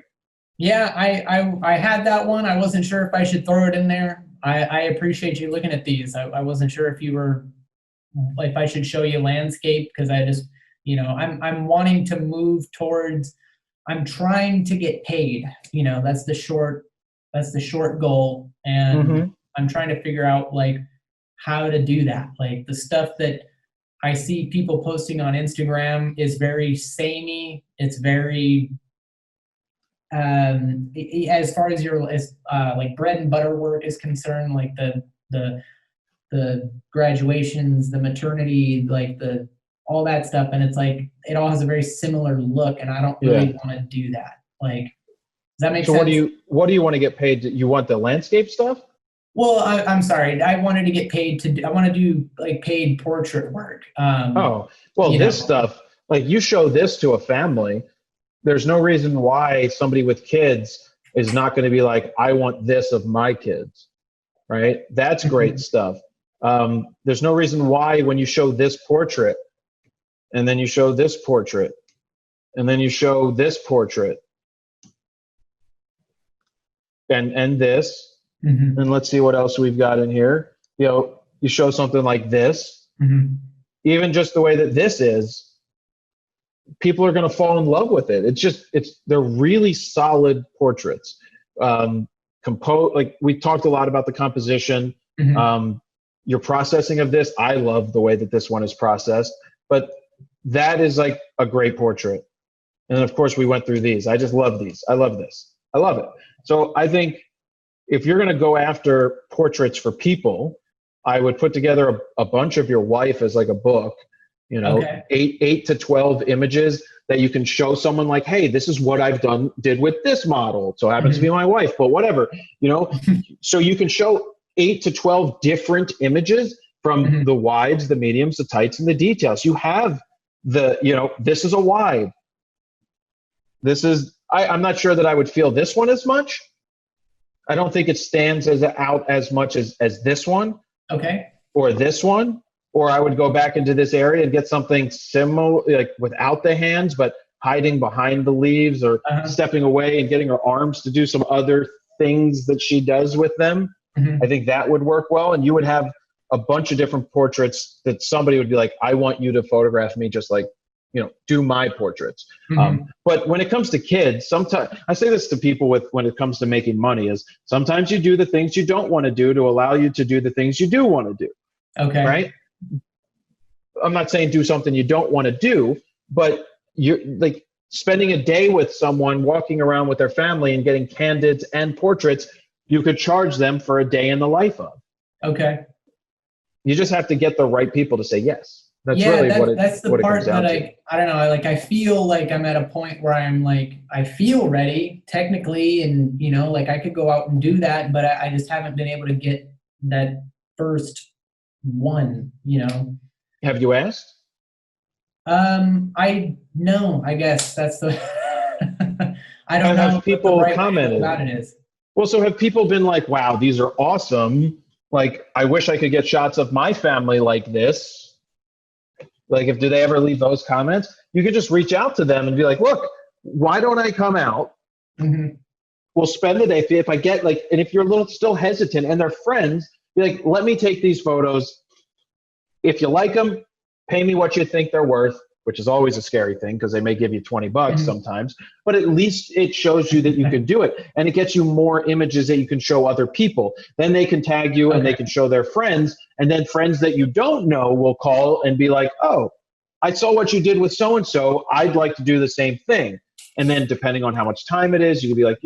Yeah, I had that one. I wasn't sure if I should throw it in there. I appreciate you looking at these. I wasn't sure if I should show you landscape, because I just, I'm wanting to move towards, I'm trying to get paid. That's the short goal. And I'm trying to figure out like how to do that. Like the stuff that I see people posting on Instagram is very samey. It's very, as far as your like bread and butter work is concerned, like the graduations, the maternity, like all that stuff, and it's like it all has a very similar look, and I don't really want to do that. Like, does that make sense? So what do you want to get paid? You want the landscape stuff? Well, I'm sorry. I wanted to get paid I want to do like paid portrait work. This stuff, like you show this to a family, there's no reason why somebody with kids is not going to be like, I want this of my kids, right? That's great stuff. There's no reason why when you show this portrait and then you show this portrait and then you show this portrait and this, and let's see what else we've got in here. you show something like this, Mm-hmm. even just the way that this is, people are going to fall in love with it. They're really solid portraits. Like we talked a lot about the composition, Mm-hmm. your processing of this. I love the way that this one is processed, but that is like a great portrait. And then of course we went through these. I just love these. I love this. I love it. So I think if you're going to go after portraits for people, I would put together a bunch of your wife as like a book, Okay. 8 to 12 images that you can show someone like, hey, this is what I've did with this model. So it happens to be my wife, but whatever, so you can show 8 to 12 different images from the wides, the mediums, the tights, and the details. You have this is a wide. This is, I'm not sure that I would feel this one as much. I don't think it stands out as much as this one. Okay. Or this one. Or I would go back into this area and get something similar, like without the hands, but hiding behind the leaves, or stepping away and getting her arms to do some other things that she does with them. I think that would work well. And you would have a bunch of different portraits that somebody would be like, I want you to photograph me just like, do my portraits. But when it comes to kids, sometimes I say this to people when it comes to making money is sometimes you do the things you don't want to do to allow you to do the things you do want to do. Okay. Right. I'm not saying do something you don't want to do, but you're like spending a day with someone, walking around with their family and getting candids and portraits. You could charge them for a day in the life of. Okay. You just have to get the right people to say yes. That's that's the part that I don't know. Like, I feel like I'm at a point where I'm like, I feel ready technically. And, like I could go out and do that, but I just haven't been able to get that first one, Have you asked? I guess that's the, I don't know. Have people what the right commented about it is. Well, so have people been like, wow, these are awesome. Like, I wish I could get shots of my family like this. Like, do they ever leave those comments? You could just reach out to them and be like, look, why don't I come out? We'll spend the day. If I get like, and if you're a little still hesitant and they're friends, be like, let me take these photos. If you like them, pay me what you think they're worth, which is always a scary thing because they may give you $20 sometimes, but at least it shows you that you can do it. And it gets you more images that you can show other people. Then they can tag you and they can show their friends. And then friends that you don't know will call and be like, oh, I saw what you did with so-and-so. I'd like to do the same thing. And then depending on how much time it is, you can be like,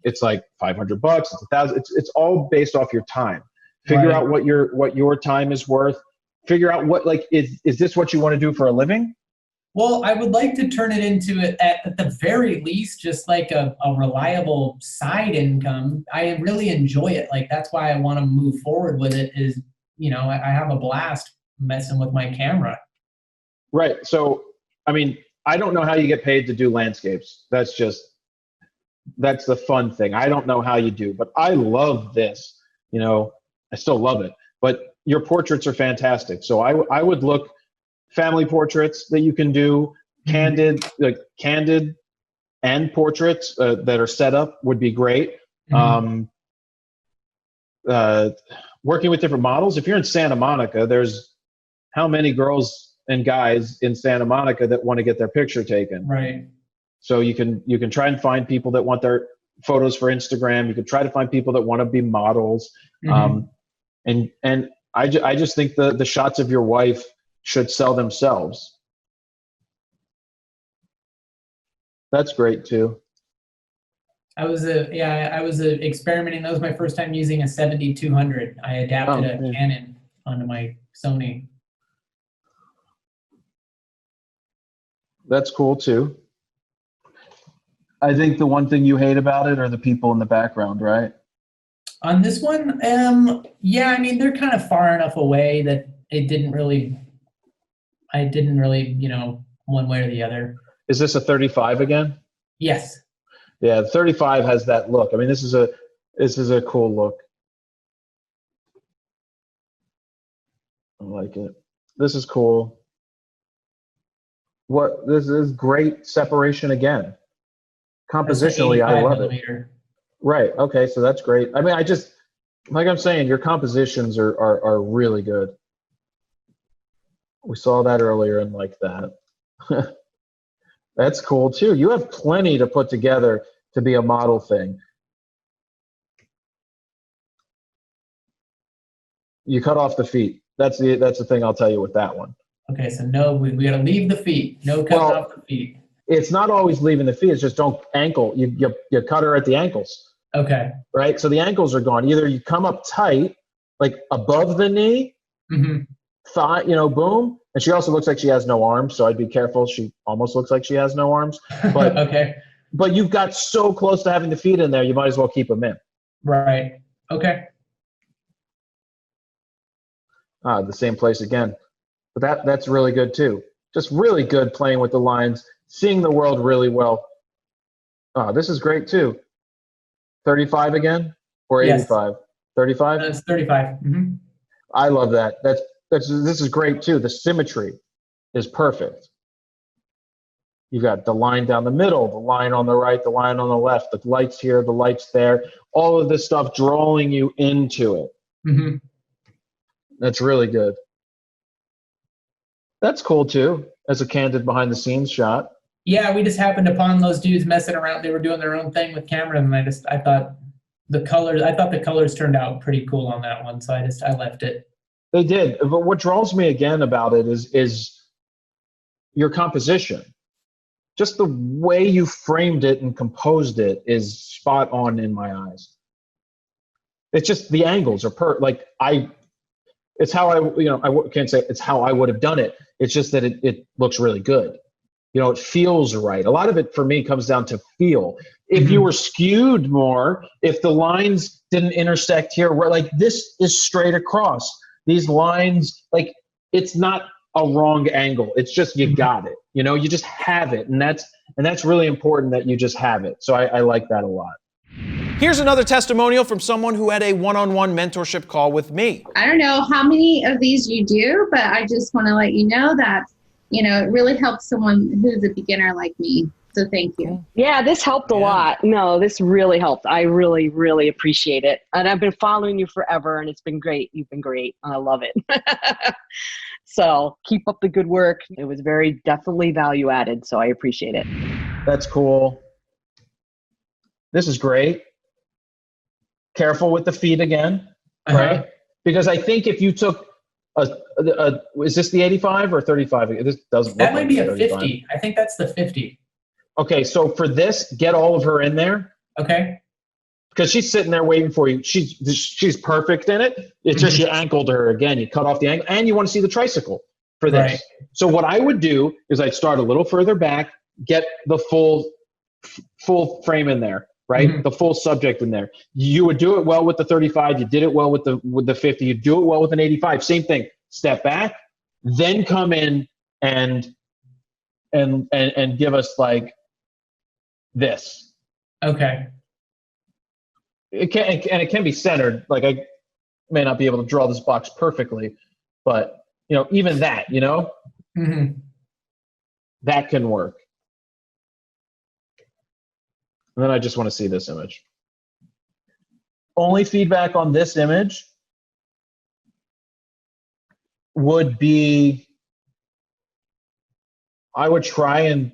it's like $500, it's $1,000. It's all based off your time. Figure out what your time is worth. Figure out what, like, is this what you want to do for a living? Well, I would like to turn it into, at the very least, just like a reliable side income. I really enjoy it. Like, that's why I want to move forward with it is, I have a blast messing with my camera. Right. So, I mean, I don't know how you get paid to do landscapes. That's the fun thing. I don't know how you do, but I love this. I still love it. But your portraits are fantastic. So I would look family portraits that you can do, candid and portraits that are set up would be great. Working with different models. If you're in Santa Monica, there's how many girls and guys in Santa Monica that want to get their picture taken. Right. So you can try and find people that want their photos for Instagram. You can try to find people that want to be models. And I just think the shots of your wife should sell themselves. That's great too. I was experimenting. That was my first time using a 70-200. I adapted a Canon onto my Sony. That's cool too. I think the one thing you hate about it are the people in the background, right? On this one, yeah, I mean, they're kind of far enough away that I didn't really, one way or the other. Is this a 35 again? Yes. Yeah, the 35 has that look. I mean, this is a cool look. I like it. This is cool. This is great separation again. Compositionally, I love it. Right. Okay. So that's great. I mean, like I'm saying, your compositions are really good. We saw that earlier and like that. That's cool too. You have plenty to put together to be a model thing. You cut off the feet. That's the thing I'll tell you with that one. Okay, so no, we got to leave the feet. No cutting off the feet. It's not always leaving the feet. It's just don't ankle. You cut her at the ankles. Okay. Right? So the ankles are gone. Either you come up tight, like above the knee, thigh, boom. And she also looks like she has no arms, so I'd be careful. She almost looks like she has no arms. But okay. But you've got so close to having the feet in there, you might as well keep them in. Right. Okay. The same place again. But that's really good too. Just really good playing with the lines, seeing the world really well. This is great too. 35 again or 85? 35? That's 35. I love that. This is great too. The symmetry is perfect. You've got the line down the middle, the line on the right, the line on the left, the lights here, the lights there, all of this stuff drawing you into it. That's really good. That's cool too, as a candid behind the scenes shot. Yeah, we just happened upon those dudes messing around. They were doing their own thing with cameras, and I thought the colors turned out pretty cool on that one, so I left it. They did, but what draws me again about it is your composition. Just the way you framed it and composed it is spot on in my eyes. It's just the angles are it's how I can't say it's how I would have done it. It's just that it looks really good. It feels right. A lot of it for me comes down to feel. If you were skewed more, if the lines didn't intersect here, where like this is straight across. These lines, like it's not a wrong angle. It's just you got it. You just have it, and that's really important that you just have it. So I like that a lot. Here's another testimonial from someone who had a one-on-one mentorship call with me. I don't know how many of these you do, but I just want to let you know that, it really helps someone who's a beginner like me. So thank you. Yeah, this helped a lot. No, this really helped. I really, really appreciate it. And I've been following you forever, and it's been great. You've been great, and I love it. So keep up the good work. It was definitely value added, so I appreciate it. That's cool. This is great. Careful with the feet again, right? Because I think if you took is this the 85 or 35? This doesn't. That might be a 50. I think that's the 50. Okay, so for this, get all of her in there. Okay. Because she's sitting there waiting for you. She's perfect in it. It's just you ankled her again. You cut off the angle, and you want to see the tricycle for this. Right. So what I would do is I'd start a little further back, get the full frame in there, right? The full subject in there. You would do it well with the 35. You did it well with the 50. You do it well with an 85. Same thing. Step back, then come in and give us like this. Okay. It can be centered. Like I may not be able to draw this box perfectly, but even that, that can work. And then I just want to see this image. Only feedback on this image would be, I would try and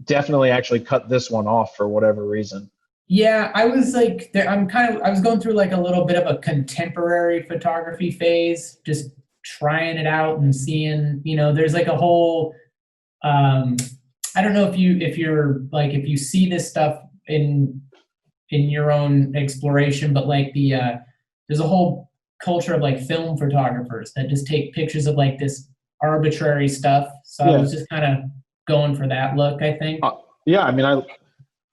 definitely actually cut this one off for whatever reason. Yeah, I was like, I was going through like a little bit of a contemporary photography phase, just trying it out and seeing, there's like a whole, I don't know if you see this stuff in your own exploration, but like there's a whole culture of like film photographers that just take pictures of like this arbitrary stuff. So I was just kind of going for that look, I think. Yeah, I mean,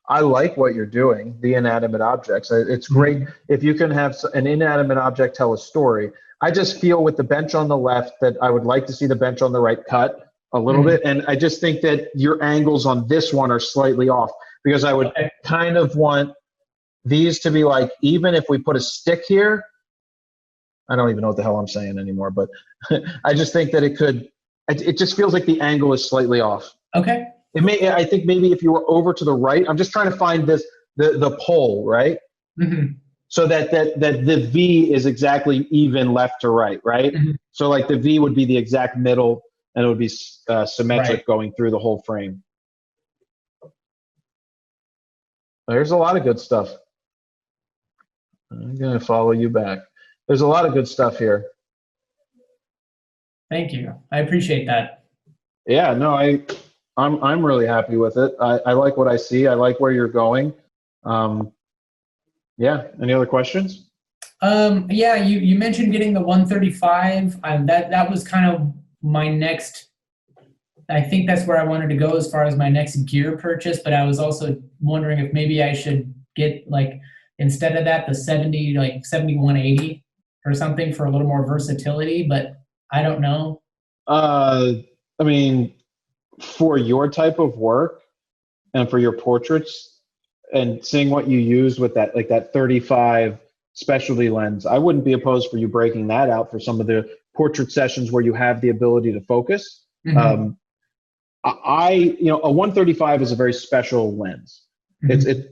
I like what you're doing, the inanimate objects. It's great if you can have an inanimate object tell a story. I just feel with the bench on the left that I would like to see the bench on the right cut a little bit. And I just think that your angles on this one are slightly off, because I would kind of want these to be like, even if we put a stick here, I don't even know what the hell I'm saying anymore, but I just think that it just feels like the angle is slightly off. Okay. I think maybe if you were over to the right, I'm just trying to find the pole, right? so that the V is exactly even left to right, right? Mhm. So like the V would be the exact middle, and it would be symmetric Right. going through the whole frame. There's a lot of good stuff. I'm gonna follow you back. There's a lot of good stuff here. Thank you. I appreciate that. Yeah, no, I'm really happy with it. I like what I see. I like where you're going. Yeah. Any other questions? Yeah, you mentioned getting the 135. That was kind of my next. I think that's where I wanted to go as far as my next gear purchase. But I was also wondering if maybe I should get, like, instead of that, the 7180 or something for a little more versatility. But I don't know. I mean, for your type of work and for your portraits and seeing what you use with that, like that 35 specialty lens, I wouldn't be opposed for you breaking that out for some of the portrait sessions where you have the ability to focus. Mm-hmm. A 135 is a very special lens. Mm-hmm.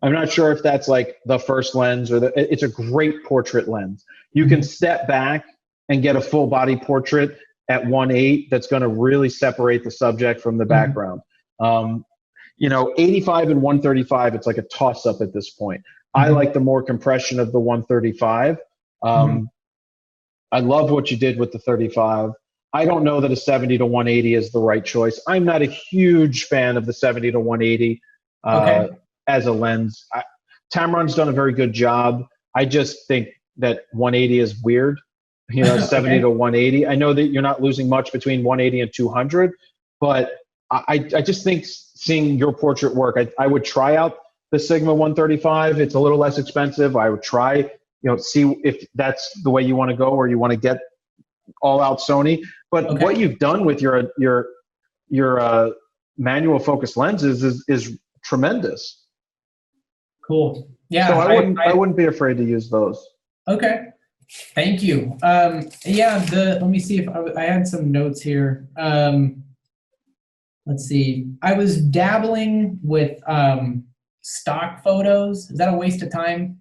I'm not sure if that's like the first lens or it's a great portrait lens. You can step back and get a full body portrait at 1.8 that's going to really separate the subject from the background. 85 and 135, it's like a toss up at this point. I like the more compression of the 135. I love what you did with the 35. I don't know that a 70 to 180 is the right choice. I'm not a huge fan of the 70 to 180 as a lens. Tamron's done a very good job. I just think that 180 is weird. 70 to 180. I know that you're not losing much between 180 and 200, but I just think seeing your portrait work, I would try out the Sigma 135. It's a little less expensive. I would try, see if that's the way you want to go, or you want to get all out Sony. But what you've done with your manual focus lenses is tremendous. Cool. Yeah. So I wouldn't be afraid to use those. Okay. Thank you. Let me see if I had some notes here. Let's see. I was dabbling with stock photos. Is that a waste of time?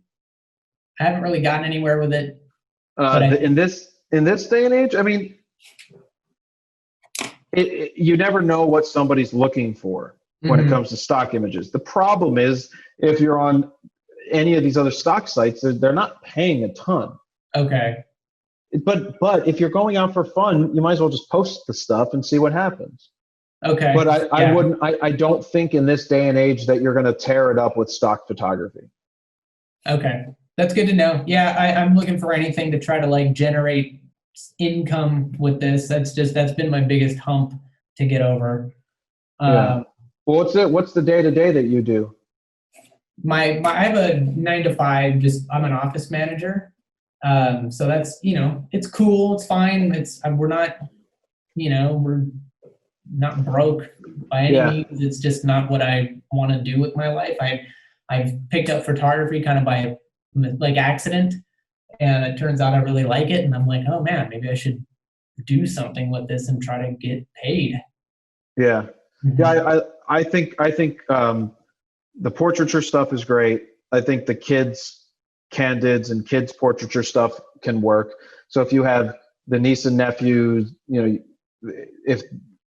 I haven't really gotten anywhere with it. In this day and age, I mean, you never know what somebody's looking for when it comes to stock images. The problem is if you're on any of these other stock sites, they're not paying a ton. Okay. But if you're going out for fun, you might as well just post the stuff and see what happens. Okay. But I don't think in this day and age that you're going to tear it up with stock photography. Okay. That's good to know. Yeah, I'm looking for anything to try to generate income with this. That's been my biggest hump to get over. Well, what's the day-to-day that you do? I have a 9 to 5, I'm an office manager. So that's, it's cool. It's fine. We're not, we're not broke by any means. It's just not what I want to do with my life. I've picked up photography kind of by accident, and it turns out I really like it. And I'm like, oh man, maybe I should do something with this and try to get paid. Yeah. Yeah. I think the portraiture stuff is great. I think the kids' candids and kids' portraiture stuff can work. So if you have the niece and nephews, if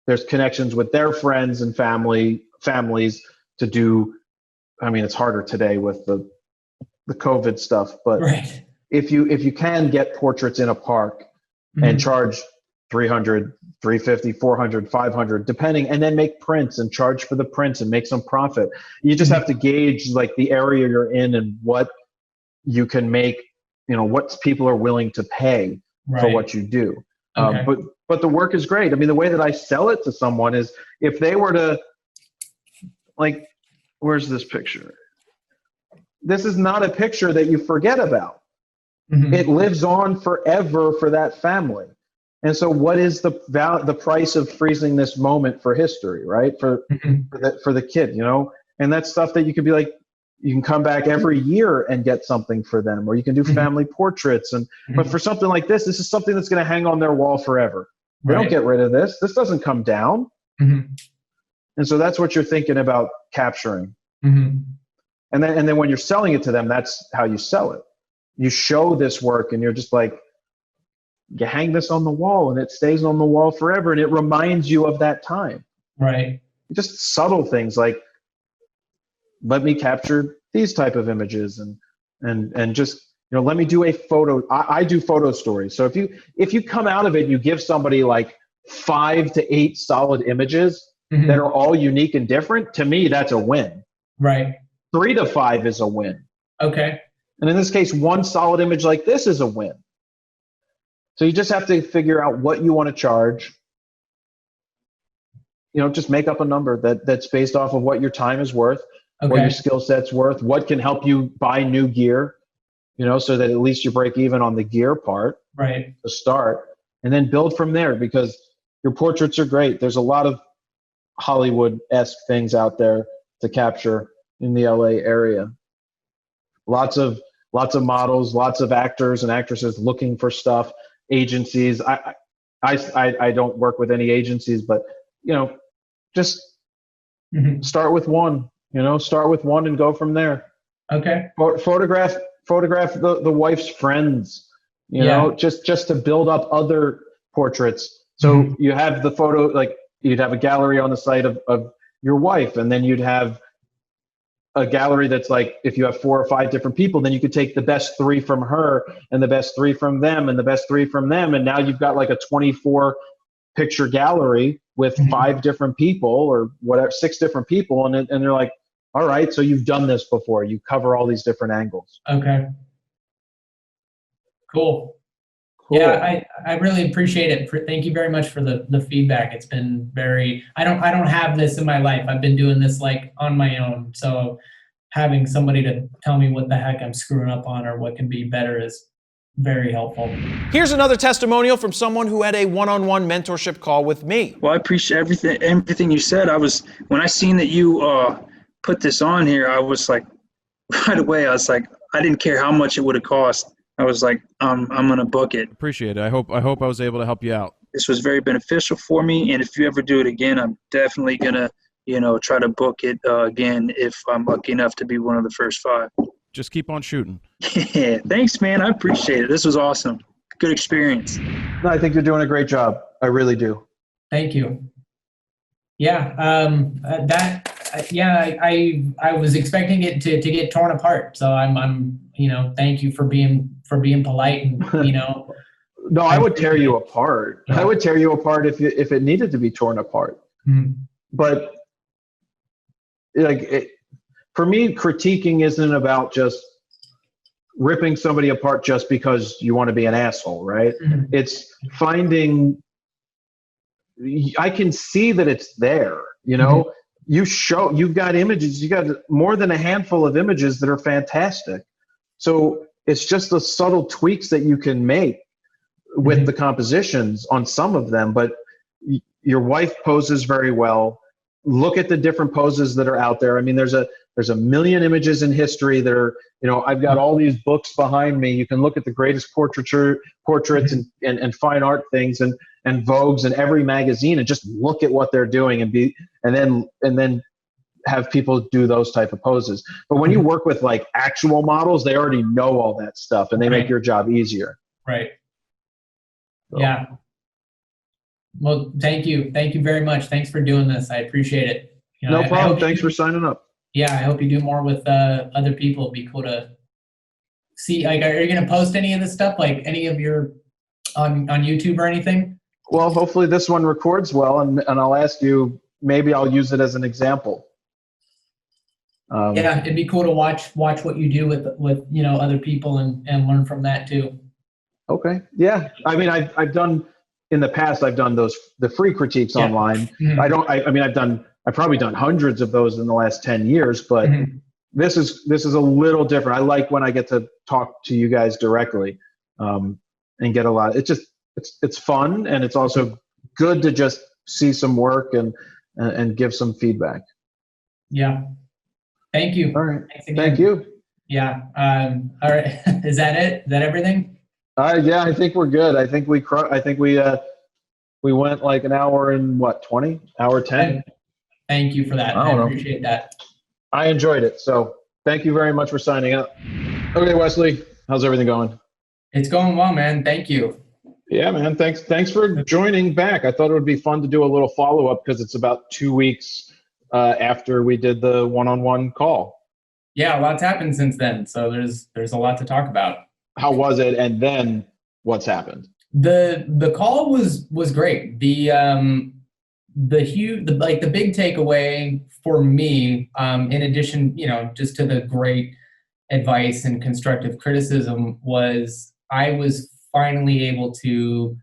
there's connections with their friends and families to do, I mean, it's harder today with the COVID stuff, but if you can get portraits in a park and charge $300, $350, $400, $500, depending, and then make prints and charge for the prints and make some profit. You just have to gauge the area you're in and what you can make, what people are willing to pay for what you do. But the work is great. I mean, the way that I sell it to someone is if they were to, where's this picture? This is not a picture that you forget about. It lives on forever for that family. And so what is the price of freezing this moment for history, right? For the kid, and that's stuff that you could be you can come back every year and get something for them, or you can do family portraits. But for something like this is something that's going to hang on their wall forever. They don't get rid of this. This doesn't come down. And so that's what you're thinking about capturing. And And then when you're selling it to them, that's how you sell it. You show this work and you're just like, you hang this on the wall and it stays on the wall forever. And it reminds you of that time. Right. Just subtle things like, let me capture these type of images and just, let me do a photo. I do photo stories. So if you come out of it, you give somebody like 5 to 8 solid images that are all unique and different. To me, that's a win. Right. 3 to 5 is a win. Okay. And in this case, 1 solid image like this is a win. So you just have to figure out what you want to charge. Just make up a number that's based off of what your time is worth, what your skill set's worth, what can help you buy new gear, so that at least you break even on the gear part. Right. To start, and then build from there, because your portraits are great. There's a lot of Hollywood-esque things out there to capture in the LA area. Lots of models, lots of actors and actresses looking for stuff. Agencies. I don't work with any agencies, but just start with one. Start with one and go from there. Okay. Photograph the wife's friends. Just to build up other portraits. So you have the photo, like you'd have a gallery on the site of your wife, and then you'd have a gallery that's like, if you have 4 or 5 different people, then you could take the best 3 from her and the best 3 from them and the best 3 from them. And now you've got like a 24 picture gallery with 5 different people or whatever, 6 different people. And they're like, all right, so you've done this before. You cover all these different angles. Okay. Cool. Yeah, I really appreciate it. Thank you very much for the feedback. It's been I don't have this in my life. I've been doing this like on my own. So having somebody to tell me what the heck I'm screwing up on or what can be better is very helpful. Here's another testimonial from someone who had a one-on-one mentorship call with me. Well, I appreciate everything you said. When I seen that you put this on here, I was like, right away, I didn't care how much it would have cost. I was like, I'm going to book it. Appreciate it. I hope I was able to help you out. This was very beneficial for me. And if you ever do it again, I'm definitely going to, try to book it again if I'm lucky enough to be one of the first 5. Just keep on shooting. Yeah, thanks, man. I appreciate it. This was awesome. Good experience. No, I think you're doing a great job. I really do. Thank you. Yeah. I was expecting it to get torn apart. So I'm thank you for being polite and, No, I would tear you apart. I would tear you apart if it needed to be torn apart. But for me, critiquing isn't about just ripping somebody apart just because you want to be an asshole, right? It's finding, I can see that it's there, you've got images, you got more than a handful of images that are fantastic. So it's just the subtle tweaks that you can make with the compositions on some of them, but your wife poses very well. Look at the different poses that are out there. I mean, there's a million images in history that are, I've got all these books behind me. You can look at the greatest portraits and fine art things and Vogues and every magazine and just look at what they're doing and then have people do those type of poses. But when you work with like actual models, they already know all that stuff and they make your job easier. Right. So. Yeah. Well, thank you. Thank you very much. Thanks for doing this. I appreciate it. No problem. Thanks for signing up. Yeah, I hope you do more with other people. It'd be cool to see. Like, are you going to post any of this stuff, like any of your on YouTube or anything? Well, hopefully this one records well, and I'll ask you. Maybe I'll use it as an example. Yeah, it'd be cool to watch what you do with other people and learn from that too. Okay. Yeah. I mean, I've done in the past. I've done the free critiques online. I've probably done hundreds of those in the last 10 years, but this is a little different. I like when I get to talk to you guys directly and get a lot. It's fun, and it's also good to just see some work and give some feedback. Yeah. Thank you. All right. Thank you. Yeah. All right. Is that it? Is that everything? Yeah, I think we're good. I think we went like an hour and 20? Hour 10? Thank you for that. I appreciate that. I enjoyed it. So Thank you very much for signing up. Okay, Wesley, how's everything going? It's going well, man. Thank you. Yeah, man. Thanks for joining back. I thought it would be fun to do a little follow-up because it's about 2 weeks after we did the one-on-one call. Yeah, a lot's happened since then. So there's a lot to talk about. How was it? And then what's happened? The call was great. The big takeaway for me, in addition, just to the great advice and constructive criticism, was I was finally able to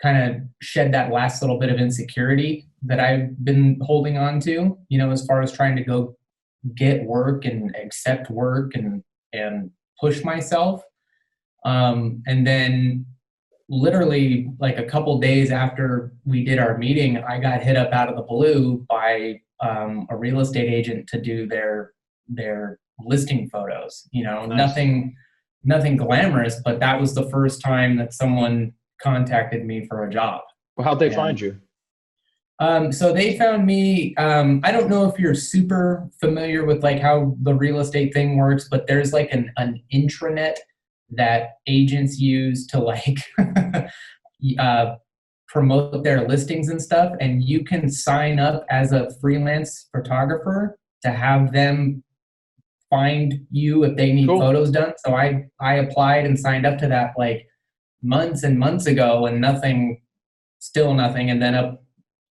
kind of shed that last little bit of insecurity that I've been holding on to, as far as trying to go get work and accept work and push myself. And then literally like a couple days after we did our meeting, I got hit up out of the blue by a real estate agent to do their listing photos. Nice. Nothing glamorous, but that was the first time that someone contacted me for a job. Well, how'd they find you? So they found me. I don't know if you're super familiar with like how the real estate thing works, but there's like an intranet that agents use to like promote their listings and stuff. And you can sign up as a freelance photographer to have them find you if they need photos done. So I applied and signed up to that like months and months ago, and still nothing. And then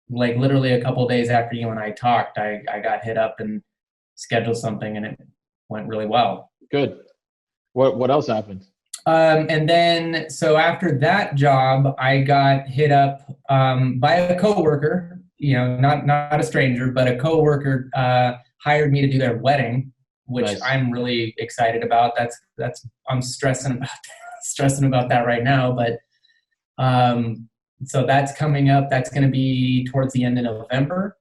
like literally a couple of days after you and I talked, I got hit up and scheduled something, and it went really well. Good. What else happened? And then, so after that job, I got hit up by a coworker, not a stranger, but a coworker hired me to do their wedding, which nice. I'm really excited about. I'm stressing about that right now, but so that's coming up. That's going to be towards the end of November.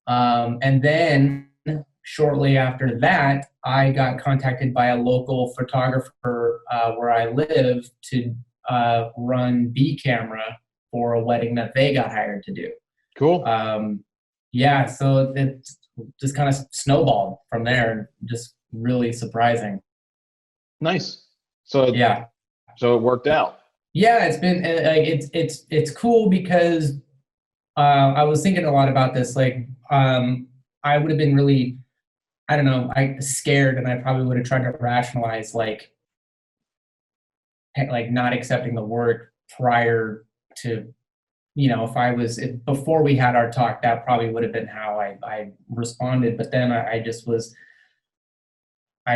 And then shortly after that, I got contacted by a local photographer where I live to run B camera for a wedding that they got hired to do. Cool. Yeah, so it just kind of snowballed from there. Just really surprising. Nice. So yeah, so it worked out. Yeah, it's been it's cool because I was thinking a lot about this. Like, I would have been really, I don't know, scared, and I probably would have tried to rationalize like not accepting the work prior to, before we had our talk, that probably would have been how I responded. But then I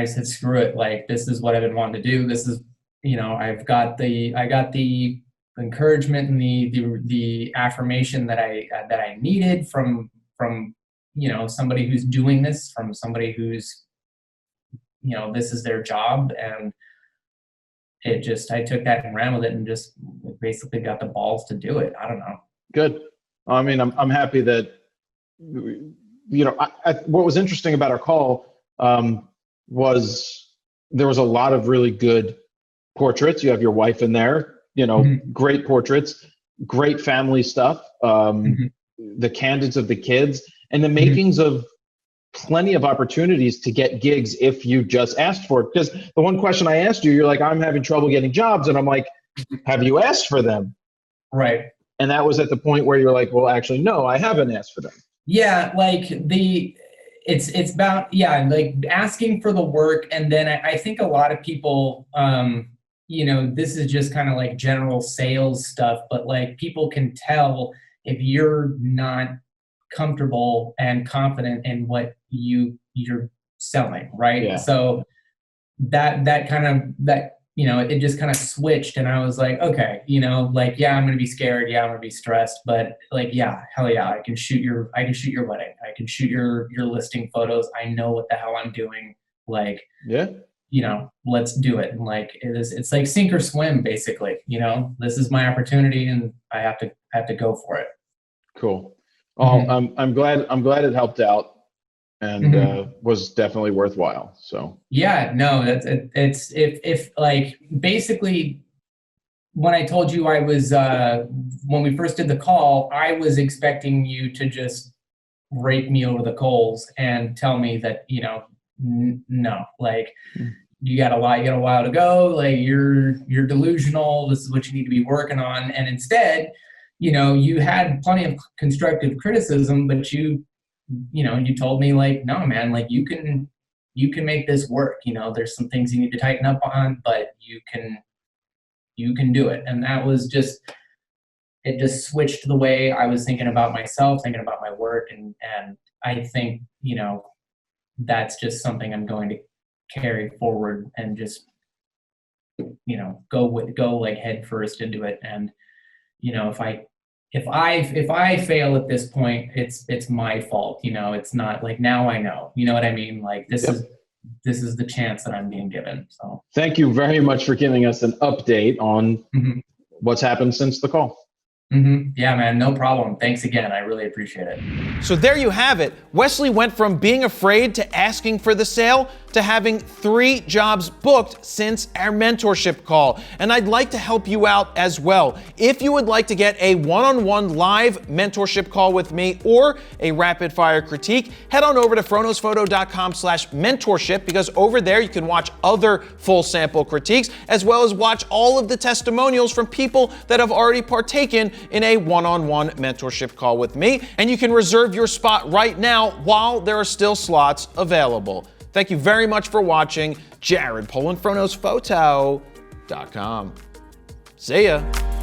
said, screw it. Like, this is what I've been wanting to do. This is, I got the encouragement and the affirmation that I needed from somebody who's doing this, from somebody who's, this is their job. And I took that and ran with it and just basically got the balls to do it. I don't know. Good. I mean, I'm happy that, what was interesting about our call was there was a lot of really good portraits. You have your wife in there, great portraits, great family stuff, the candids of the kids, and the makings of plenty of opportunities to get gigs if you just asked for it. Because the one question I asked you, you're like, I'm having trouble getting jobs. And I'm like, have you asked for them? Right. And that was at the point where you're like, well, actually, no, I haven't asked for them. Yeah, like it's about, like asking for the work. And then I think a lot of people, this is just kind of like general sales stuff, but like people can tell if you're not comfortable and confident in what you're selling, right? Yeah. So that it just kind of switched, and I was like, okay, like, yeah, I'm gonna be scared, yeah, I'm gonna be stressed, but like, yeah, hell yeah, I can shoot your wedding, I can shoot your listing photos, I know what the hell I'm doing, like, yeah, let's do it. And like it's like sink or swim, basically. This is my opportunity, and I have to go for it. Cool. Oh, I'm glad it helped out and was definitely worthwhile. So yeah, no, it's if like basically when I told you I was when we first did the call, I was expecting you to just rake me over the coals and tell me that no, like you got a while to go. Like you're delusional. This is what you need to be working on. And instead, you had plenty of constructive criticism, but you told me like, no, man, like you can make this work. There's some things you need to tighten up on, but you can do it. And that was it just switched the way I was thinking about myself, thinking about my work. And I think, that's just something I'm going to carry forward and just, go like head first into it. And, if I fail at this point, it's my fault. It's not like, now I know, you know what I mean? Like this is the chance that I'm being given. So thank you very much for giving us an update on what's happened since the call. Yeah, man, no problem. Thanks again. I really appreciate it. So there you have it. Wesley went from being afraid to asking for the sale to having 3 jobs booked since our mentorship call. And I'd like to help you out as well. If you would like to get a one-on-one live mentorship call with me or a rapid fire critique, head on over to froknosphoto.com/mentorship, because over there you can watch other full sample critiques as well as watch all of the testimonials from people that have already partaken in a one-on-one mentorship call with me. And you can reserve your spot right now while there are still slots available. Thank you very much for watching. Jared, PolinFronosPhoto.com. See ya.